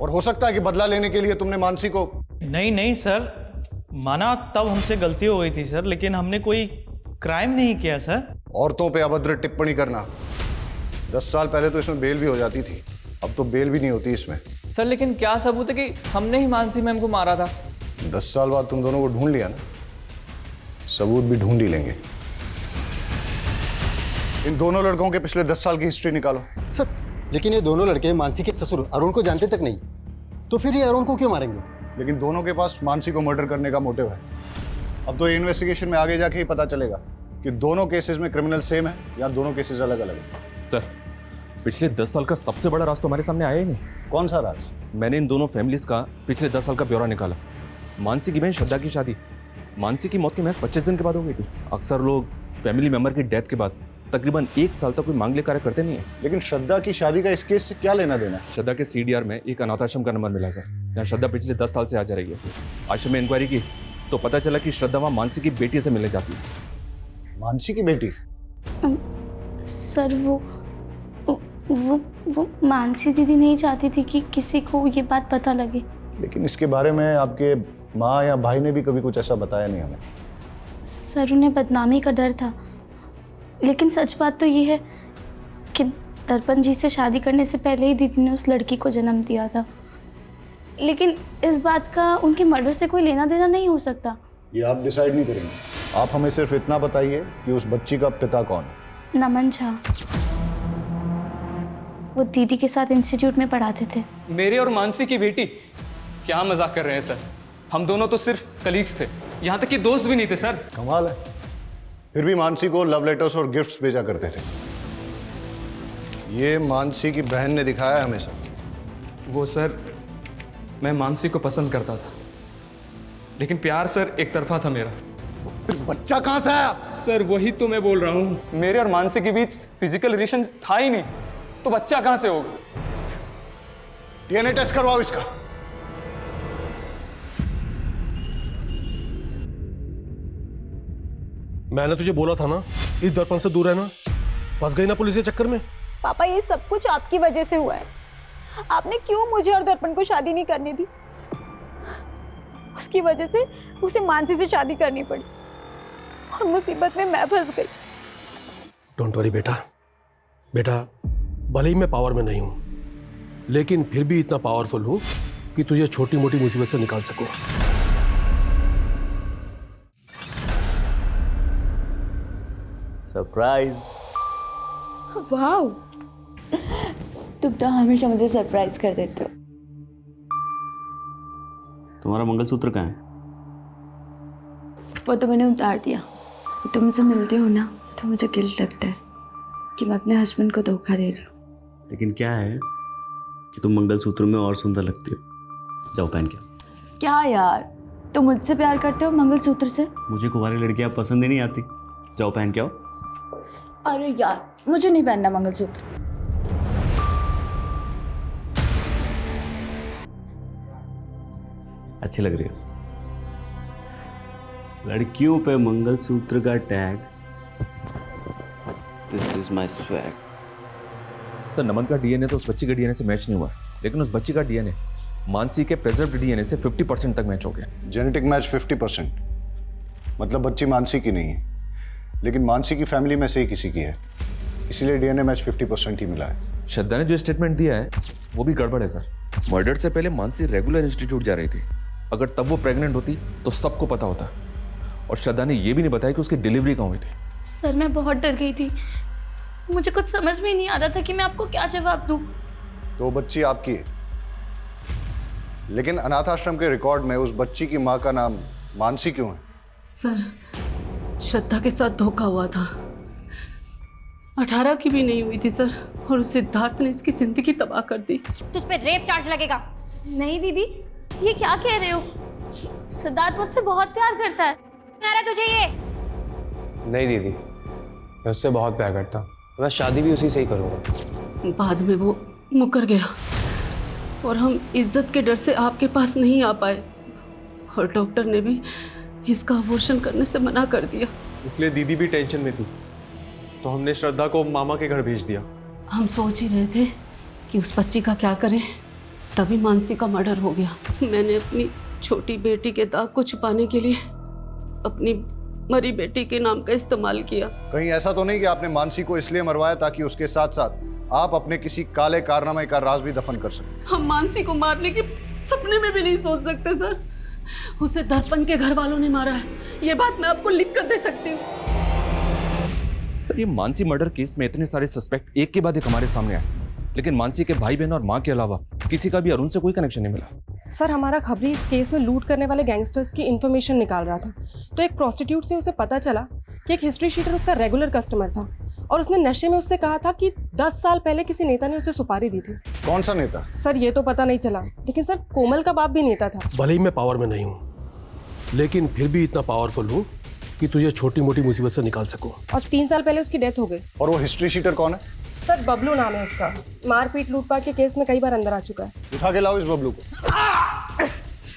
और हो सकता है कि बदला लेने के लिए तुमने मानसी को। नहीं नहीं सर, माना तब हमसे गलती हो गई थी सर, लेकिन हमने कोई क्राइम नहीं किया सर। औरतों पे अभद्र टिप्पणी करना, 10 साल पहले तो इसमें बेल भी हो जाती थी, अब तो बेल भी नहीं होती इसमें। सर लेकिन क्या सबूत है कि हमने ही मानसी मैम को मारा था? 10 साल बाद तुम दोनों को ढूंढ लिया ना, सबूत भी ढूंढ ही लेंगे। इन दोनों लड़कों के पिछले 10 साल की हिस्ट्री निकालो। सर लेकिन ये दोनों लड़के मानसी के ससुर अरुण को जानते तक नहीं, तो फिर ये अरुण को क्यों मारेंगे? लेकिन दोनों के पास मानसी को मर्डर करने का मोटिव है। अब तो ये इन्वेस्टिगेशन में आगे जाके ही पता चलेगा कि दोनों केसेस में क्रिमिनल सेम है या दोनों केसेस अलग अलग है? सर पिछले 10 साल का सबसे बड़ा राज तो हमारे सामने आया ही नहीं। कौन सा राज? मैंने इन दोनों फैमिलीज का पिछले 10 साल का ब्यौरा निकाला। मानसी की बहन श्रद्धा की शादी मानसी की मौत के महज 25 दिन के बाद हो गई थी। अक्सर लोग फैमिली मेंबर की डेथ के बाद तकरीबन 1 साल तक कोई मांगलिक कार्य करते नहीं है। लेकिन श्रद्धा की शादी का इस केस से क्या लेना देना? श्रद्धा के CDR में एक अनाथाश्रम का नंबर मिला सर, जहाँ श्रद्धा पिछले 10 साल से आ जा रही है। आश्रम में इंक्वायरी की तो पता चला कि श्रद्धा वहाँ मानसी की बेटी से मिलने जाती है। मानसी की बेटी? सर वो मानसी दीदी नहीं चाहती थी कि किसी को ये बात पता लगे। लेकिन इसके बारे में आपके माँ या भाई ने भी कभी कुछ ऐसा बताया नहीं हमें। सर उन्हें बदनामी का डर था, लेकिन सच बात तो ये है कि दर्पण जी से शादी करने से पहले ही दीदी ने उस लड़की को जन्म दिया था। लेकिन इस बात का उनके मर्डर से कोई लेना देना नहीं हो सकता। ये आप डिसाइड नहीं करेंगे, आप हमें सिर्फ इतना बताइए कि उस बच्ची का पिता कौन है? नमन झा, वो दीदी के साथ इंस्टीट्यूट में पढ़ाते थे। मेरे और मानसी की बेटी? क्या मजाक कर रहे हैं सर, हम दोनों तो सिर्फ कलीग्स थे, यहाँ तक कि दोस्त भी नहीं थे सर। कमाल है, फिर भी मानसी को लव लेटर्स और गिफ्ट्स भेजा करते थे। ये मानसी की बहन ने दिखाया हमेशा। वो सर, मैं मानसी को पसंद करता था, लेकिन प्यार सर एक तरफा था मेरा। बच्चा कहाँ से आया? सर वही तो मैं बोल रहा हूँ, मेरे और मानसी के बीच फिजिकल रिलेशन था ही नहीं, तो बच्चा कहाँ से होगा? DNA टेस्ट करवाओ इसका। मैंने तुझे बोला था ना इस दर्पण से दूर रहना, फंस गई ना पुलिस के चक्कर में। पापा ये सब कुछ आपकी वजह से हुआ है। आपने क्यों मुझे और दर्पण को शादी नहीं करने दी? उसकी वजह से उसे मानसी से शादी करनी पड़ी और मुसीबत में मैं फंस गई। डोंट वरी बेटा, बेटा भले ही मैं पावर में नहीं हूं, लेकिन फिर भी इतना पावरफुल हूं कि तुझे छोटी मोटी मुसीबत से निकाल सकूं। सरप्राइज। वाओ, तुम तो हमेशा मुझे सरप्राइज कर देते हो। तुम्हारा मंगलसूत्र कहाँ है? वो तो मैंने उतार दिया। तुम मुझसे मिलते हो ना तो मुझे गिल्ट लगता है कि मैं अपने हस्बैंड को धोखा दे रही हूँ। लेकिन क्या है कि तुम मंगलसूत्र में और सुंदर लगती हो। जाओ पहन के। क्या यार, तुम मुझसे प्यार करते हो मंगलसूत्र से? मुझे कुंवारी लड़कियां पसंद ही नहीं आती। जाओ पहन के आओ। अरे यार, मुझे नहीं पहनना मंगलसूत्र। अच्छी लग रही हो। लड़कियों पे मंगलसूत्र का tag, this is my swag. Sir Naman का DNA तो उस बच्ची के DNA से मैच नहीं हुआ, लेकिन उस बच्ची का DNA मानसी के प्रेजर्व्ड DNA से 50% तक मैच हो गया। जेनेटिक मैच 50%, मतलब बच्ची मानसी की नहीं है, लेकिन मानसी की फैमिली में से ही किसी की है, इसीलिए DNA मैच 50% ही मिला है। श्रद्धा ने जो स्टेटमेंट दिया है वो भी गड़बड़ है सर। मर्डर से पहले मानसी रेगुलर इंस्टीट्यूट जा रही थी। अगर तब वो प्रेग्नेंट होती तो सबको पता होता, और श्रद्धा ने ये भी नहीं बताया कि उसकी डिलीवरी कहाँ हुई थी। सर मैं बहुत डर गई थी, मुझे कुछ समझ में नहीं आ रहा था कि मैं आपको क्या जवाब दूं। तो बच्ची आपकी है, लेकिन अनाथ आश्रम के रिकॉर्ड में उस बच्ची की माँ का नाम मानसी क्यों है? सर श्रद्धा के साथ धोखा हुआ था, 18 की भी नहीं हुई थी सर, और उस सिद्धार्थ ने इसकी जिंदगी तबाह कर दी। तुझ पे रेप चार्ज लगेगा। नहीं दीदी, ये क्या कह रहे हो? सिद्धार्थ मुझसे बहुत प्यार करता है। अरे तुझे ये नहीं दीदी, मैं उससे बहुत प्यार करता हूँ, मैं शादी भी उसी से ही करूँगा। बाद में वो मुकर गया और हम इज्जत के डर से आपके पास नहीं आ पाए, और डॉक्टर ने भी इसका अबॉर्शन करने से मना कर दिया। इसलिए दीदी भी टेंशन में थी, तो हमने श्रद्धा को मामा के घर भेज दिया। हम सोच ही रहे थे कि उस बच्ची का क्या करें, तभी मानसी का मर्डर हो गया। मैंने अपनी छोटी बेटी के दाग को छुपाने के लिए अपनी मरी बेटी के नाम का इस्तेमाल किया। कहीं ऐसा तो नहीं कि आपने मानसी को इसलिए मरवाया ताकि उसके साथ साथ आप अपने किसी काले कारनामे का राज भी दफन कर सकें? हम मानसी को मारने के सपने में भी नहीं सोच सकते सर। उसे दर्पण के घर वालों ने मारा है, ये बात मैं आपको लिख कर दे सकती हूँ। सर ये मानसी मर्डर केस में इतने सारे सस्पेक्ट एक के बाद एक हमारे सामने आए, लेकिन मानसी के भाई बहन और माँ के अलावा किसी का भी अरुण से कोई कनेक्शन नहीं मिला। सर हमारा खबरी इस केस में लूट करने वाले गैंगस्टर्स की इंफॉर्मेशन निकाल रहा था, तो एक प्रोस्टिट्यूट से उसे पता चला कि एक हिस्ट्री शीटर उसका रेगुलर कस्टमर था और उसने नशे में उससे कहा था कि 10 साल पहले किसी नेता ने उसे सुपारी दी थी। कौन सा नेता? सर ये तो पता नहीं चला, लेकिन सर कोमल का बाप भी नेता था। भले ही मैं पावर में नहीं हूँ, लेकिन फिर भी इतना पावरफुल हूँ कि तुझे छोटी मोटी मुसीबत से निकाल सकूं। और 3 साल पहले उसकी डेथ हो गई। और वो हिस्ट्री शीटर कौन है? सर बबलू नाम है उसका, मारपीट लूटपाट के केस में कई बार अंदर आ चुका है। उठा के लाओ इस बबलू को।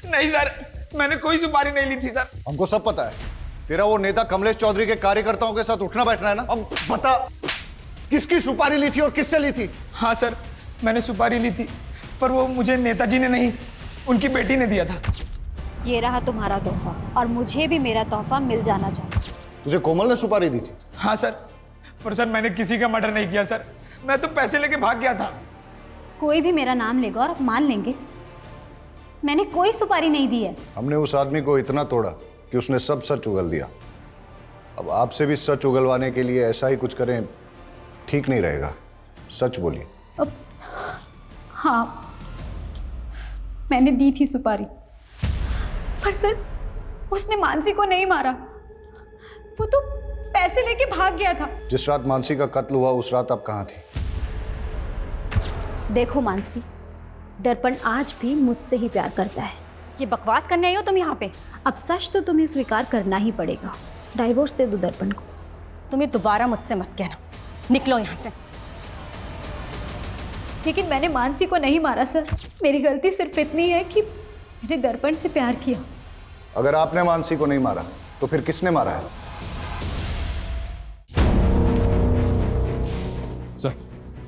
नहीं सर, मैंने कोई सुपारी नहीं ली थी सर। हमको सब पता है, तेरा वो नेता कमलेश चौधरी के कार्यकर्ताओं के साथ उठना बैठना है ना। अब बता, किसकी सुपारी ली थी और किससे ली थी? हाँ सर, मैंने सुपारी ली थी, पर वो मुझे नेताजी ने नहीं, उनकी बेटी ने दिया था। ये रहा तुम्हारा तोहफा, और मुझे भी मेरा तोहफा मिल जाना चाहिए। तुझे कोमल ने सुपारी दी थी? हाँ सर, पर सर मैंने किसी का मर्डर नहीं किया सर, मैं तो पैसे लेके भाग गया था। कोई भी मेरा नाम लेगा और आप मान लेंगे, मैंने कोई सुपारी नहीं दी है। हमने उस आदमी को इतना तोड़ा कि उसने सब सच उगल दिया। अब आपसे भी सच उगलवाने के लिए ऐसा ही कुछ करें ठीक नहीं रहेगा। सच बोलिए। हाँ, मैंने दी थी सुपारी, पर सर उसने मानसी को नहीं मारा, वो तो पैसे लेके भाग गया था। जिस रात मानसी का कत्ल हुआ उस रात आप कहाँ थी? देखो मानसी, दर्पण आज भी मुझसे ही प्यार करता है। ये बकवास करने आई हो तुम यहाँ पे? अब सच तो तुम्हें स्वीकार करना ही पड़ेगा। डाइवोर्स दे दो दर्पण को। तुम्हें दोबारा मुझसे मत कहना, निकलो यहाँ से। लेकिन मैंने मानसी को नहीं मारा सर, मेरी गलती सिर्फ इतनी है कि मैंने दर्पण से प्यार किया। अगर आपने मानसी को नहीं मारा तो फिर किसने मारा है? सर,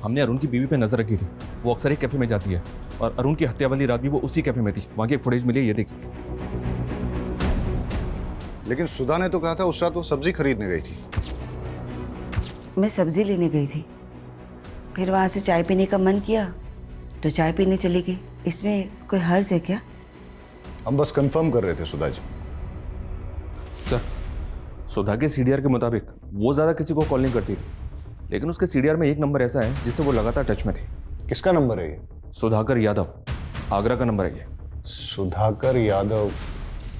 हमने अरुण की बीवी पे नजर रखी थी। वो अक्सर एक कैफे में जाती है और अरुण की हत्या वाली रात भी वो उसी कैफे में थी। वहां की एक फुटेज मिली, ये देखिए। लेकिन सुधा ने तो कहा था उस रात वो सब्जी खरीदने गई थी। मैं सब्जी लेने गई थी, फिर वहाँ से चाय पीने का मन किया तो चाय पीने चली गई। इसमें कोई हर्ज है क्या? हम बस कंफर्म कर रहे थे सुधा जी। सर, सुधा के सीडीआर के मुताबिक वो ज्यादा किसी को कॉल नहीं करती थी, लेकिन उसके सीडीआर में एक नंबर ऐसा है जिससे वो लगातार टच में थी। किसका नंबर है ये? सुधाकर यादव, आगरा का नंबर है ये। सुधाकर यादव,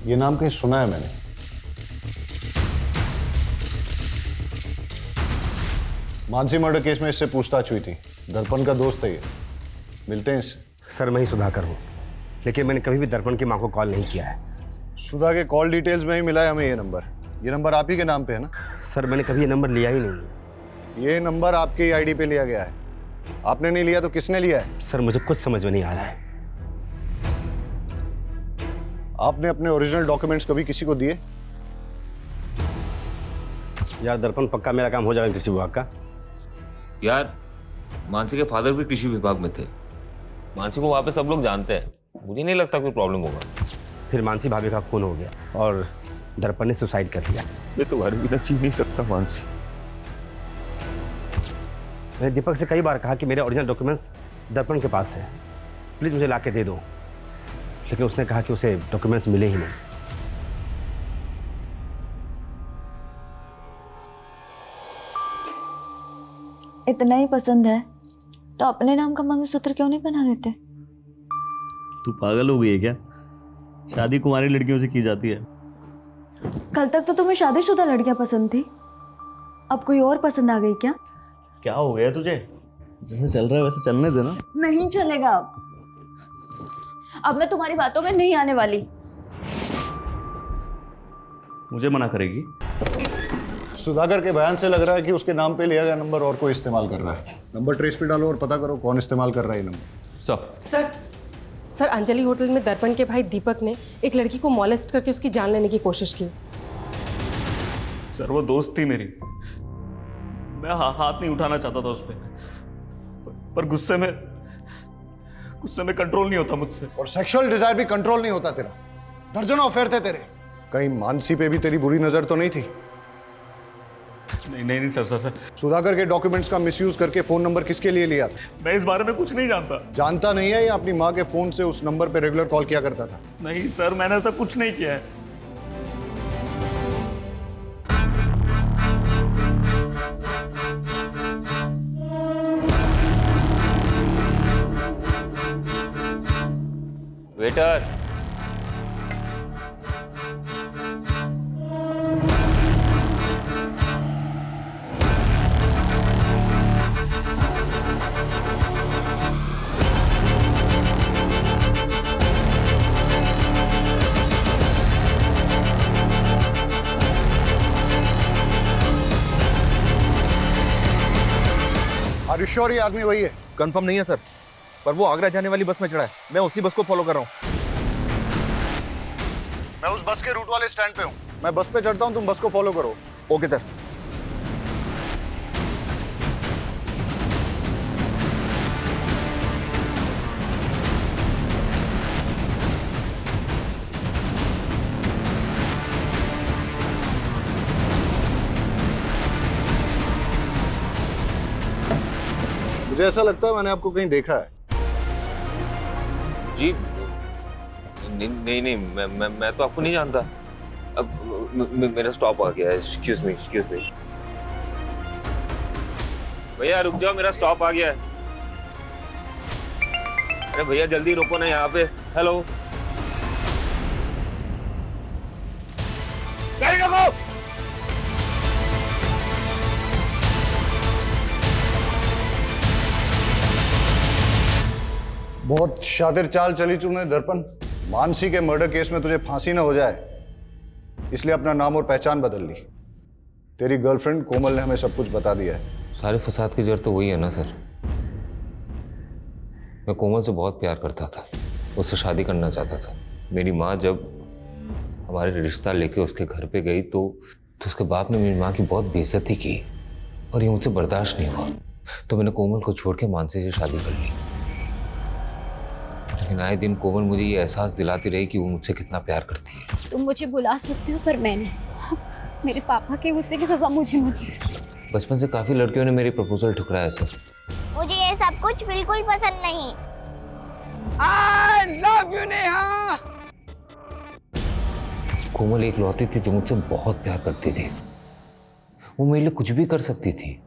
ये नाम कहीं सुना है मैंने। मानसी मर्डर केस में इससे पूछताछ हुई थी, दर्पण का दोस्त है ये। मिलते हैं इससे। सर मैं ही सुधाकर हूँ, लेकिन मैंने कभी भी दर्पण की माँ को कॉल नहीं किया है। सुधा के कॉल डिटेल्स में ही मिला है हमें ये नंबर। ये नंबर आप ही के नाम पे है ना? सर मैंने कभी ये नंबर लिया ही नहीं। ये नंबर आपके आईडी पे लिया गया है। आपने नहीं लिया तो किसने लिया है? सर मुझे कुछ समझ में नहीं आ रहा है। आपने अपने ओरिजिनल डॉक्यूमेंट्स कभी किसी को दिए? यार दर्पण, पक्का मेरा काम हो जाएगा कृषि विभाग का। यार मानसी के फादर भी कृषि विभाग में थे, मानसी को वहाँ पे सब लोग जानते हैं, मुझे नहीं लगता कोई प्रॉब्लम होगा। फिर मानसी भाभी का खून हो गया और दर्पण ने सुसाइड कर लिया। मैं तुम्हारे बिना जी नहीं सकता मानसी। मैंने दीपक से कई बार कहा कि मेरे ओरिजिनल डॉक्यूमेंट्स दर्पण के पास है, प्लीज़ मुझे ला के दे दो, लेकिन उसने कहा कि उसे डॉक्यूमेंट्स मिले ही नहीं। इतना ही पसंद है तो अपने नाम का मंगलसूत्र क्यों नहीं बना देते? तू पागल हो गई है क्या? शादी कुंवारी लड़कियों से की जाती है। कल तक तो तुम्हें शादीशुदा लड़कियां पसंद थी, अब कोई और पसंद आ गई क्या? क्या हो गया तुझे? जैसे चल रहा है वैसे चलने देना। नहीं चलेगा। अब मैं तुम्हारी बातों में नहीं आने वाली। मुझे मना करेगी? सुधाकर के बयान से लग रहा है कि उसके नाम पे लिया गया नंबर और कोई इस्तेमाल कर रहा है। नंबर ट्रेस पे डालो और पता करो कौन इस्तेमाल कर रहा है ये नंबर। सर अंजलि होटल में दर्पण के भाई दीपक ने एक लड़की को मॉलेस्ट करके उसकी जान लेने की कोशिश की। सर वो दोस्त थी मेरी, मैं हाथ नहीं उठाना चाहता था उस पर गुस्से में कंट्रोल नहीं होता मुझसे। और सेक्सुअल डिजायर भी कंट्रोल नहीं होता तेरा। दर्जनों अफेयर थे तेरे। कहीं मानसी पे भी तेरी बुरी नजर तो नहीं थी? नहीं सर। सुधाकर के डॉक्यूमेंट्स का मिसयूज करके फोन नंबर किसके लिए लिया? मैं इस बारे में कुछ नहीं जानता। जानता नहीं है या अपनी माँ के फोन से उस नंबर पे रेगुलर कॉल किया करता था? नहीं सर, मैंने ऐसा कुछ नहीं किया है। वेटर, यू श्योर ये आदमी वही है? कंफर्म नहीं है सर, पर वो आगरा जाने वाली बस में चढ़ा है। मैं उसी बस को फॉलो कर रहा हूँ। मैं उस बस के रूट वाले स्टैंड पे हूँ। मैं बस पे चढ़ता हूँ, तुम बस को फॉलो करो। Okay sir. मुझे ऐसा लगता है मैंने आपको कहीं देखा है। जी नहीं नहीं, मैं तो आपको नहीं जानता। अब मेरा स्टॉप आ गया है। Excuse me. भैया रुक जाओ, मेरा स्टॉप आ गया है। अरे भैया जल्दी रुको ना यहाँ पे। हेलो, गाड़ी रोको। बहुत शातिर चाल चली तूने दर्पण। मानसी के मर्डर केस में तुझे फांसी ना हो जाए, इसलिए अपना नाम और पहचान बदल ली। तेरी गर्लफ्रेंड कोमल ने हमें सब कुछ बता दिया है। सारे फसाद की जड़ तो वही है ना सर। मैं कोमल से बहुत प्यार करता था, उससे शादी करना चाहता था। मेरी माँ जब हमारे रिश्ता लेके उसके घर पे गई तो उसके बाप ने मेरी माँ की बहुत बेइज्जती की और ये मुझसे बर्दाश्त नहीं हुआ। तो मैंने कोमल को छोड़ के मानसी से शादी कर ली। लेकिन आए दिन कोमल मुझे ये एहसास दिलाती रही कि वो मुझसे कितना प्यार करती है। तुम मुझे बुला सकते हो, पर मैंने मेरे पापा के गुस्से की सजा मुझे मत दो। बचपन से काफी लड़कियों ने मेरी प्रपोजल ठुकराया सर। मुझे ये सब कुछ बिल्कुल पसंद नहीं। I love you, Neha. कोमल एक लौती थी जो मुझसे बहुत प्यार करती थी। वो मेरे लिए कुछ भी कर सकती थी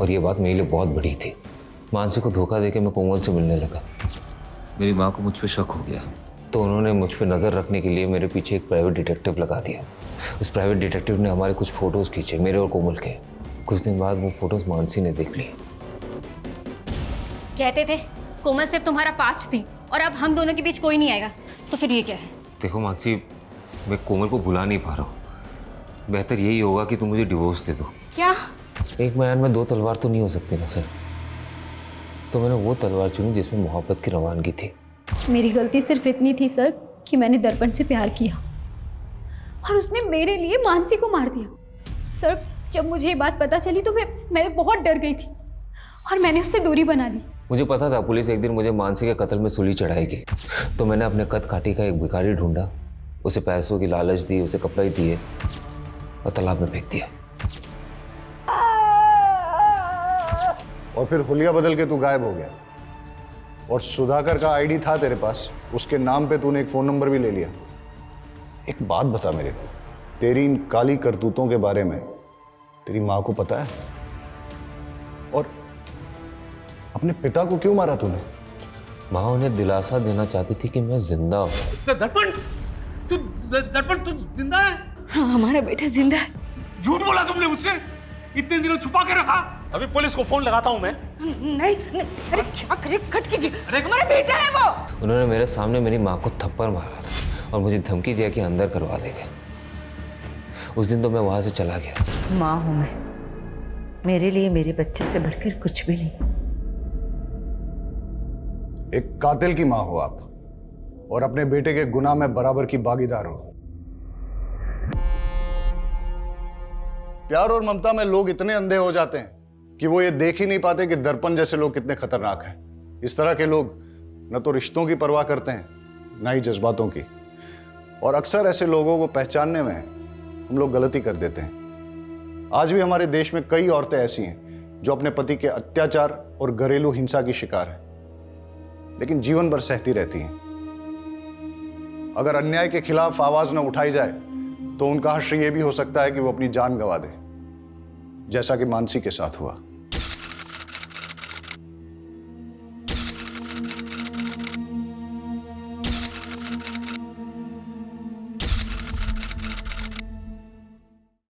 और ये बात मेरे लिए बहुत बड़ी थी। मानसी को धोखा देके मैं कोमल से मिलने लगा। मेरी माँ को मुझ पे शक हो गया तो उन्होंने मुझ पे नज़र रखने के लिए मेरे पीछे एक प्राइवेट डिटेक्टिव लगा दिया। उस प्राइवेट डिटेक्टिव ने हमारे कुछ फोटोज़ खींचे, मेरे और कोमल के। कुछ दिन बाद वो फोटोज़ मानसी ने देख ली। कहते थे कोमल सिर्फ तुम्हारा पास्ट थी और अब हम दोनों के बीच कोई नहीं आएगा, तो फिर ये क्या है? देखो मानसी, मैं कोमल को भुला नहीं पा रहा हूँ। बेहतर यही होगा कि तुम मुझे डिवोर्स दे दो। क्या? एक म्यान में दो तलवार तो नहीं हो सकती ना सर। तो मैंने वो तलवार चुनी जिसमें मोहब्बत की रवानगी थी। मेरी गलती सिर्फ इतनी थी सर कि मैंने दर्पण से प्यार किया और उसने मेरे लिए मानसी को मार दिया। सर जब मुझे ये बात पता चली तो मैं बहुत डर गई थी और मैंने उससे दूरी बना ली। मुझे पता था पुलिस एक दिन मुझे मानसी के कत्ल में सूली चढ़ाएगी, तो मैंने अपने कद काठी का एक भिखारी ढूंढा, उसे पैसों की लालच दी, उसे कपड़े दिए और तालाब में फेंक दिया। और फिर हुलिया बदल के तू गायब हो गया और सुधाकर का आईडी था तेरे पास, उसके नाम पे तूने एक फोन नंबर भी ले लिया। एक बात बता मेरे को, तेरी इन काली करतूतों के बारे में तेरी माँ को पता है? और अपने पिता को क्यों मारा तूने? माँ उन्हें दिलासा देना चाहती थी कि मैं जिंदा हूँ। दर्पण तू जिंदा है? हाँ, हमारा बेटा जिंदा है। झूठ बोला तुमने मुझसे, इतने दिनों छुपा के रखा। अभी पुलिस को फोन लगाता हूँ मैं। नहीं, अरे क्या करे, कट कीजिए। अरे हमारा बेटा है वो। उन्होंने मेरे सामने मेरी माँ को थप्पड़ मारा था और मुझे धमकी दिया कि अंदर करवा देगा। उस दिन तो मैं वहां से चला गया। माँ हूं मैं, मेरे लिए मेरे बच्चे से बढ़कर कुछ भी नहीं। एक कातिल की माँ हो आप और अपने बेटे के गुनाह में बराबर की भागीदार हो। प्यार और ममता में लोग इतने अंधे हो जाते हैं कि वो ये देख ही नहीं पाते कि दर्पण जैसे लोग कितने खतरनाक हैं। इस तरह के लोग न तो रिश्तों की परवाह करते हैं, न ही जज्बातों की। और अक्सर ऐसे लोगों को पहचानने में हम लोग गलती कर देते हैं। आज भी हमारे देश में कई औरतें ऐसी हैं जो अपने पति के अत्याचार और घरेलू हिंसा की शिकार हैं, लेकिन जीवन भर सहती रहती हैं। अगर अन्याय के खिलाफ आवाज न उठाई जाए तो उनका हश्र यह भी हो सकता है कि वो अपनी जान गंवा दे, जैसा कि मानसी के साथ हुआ।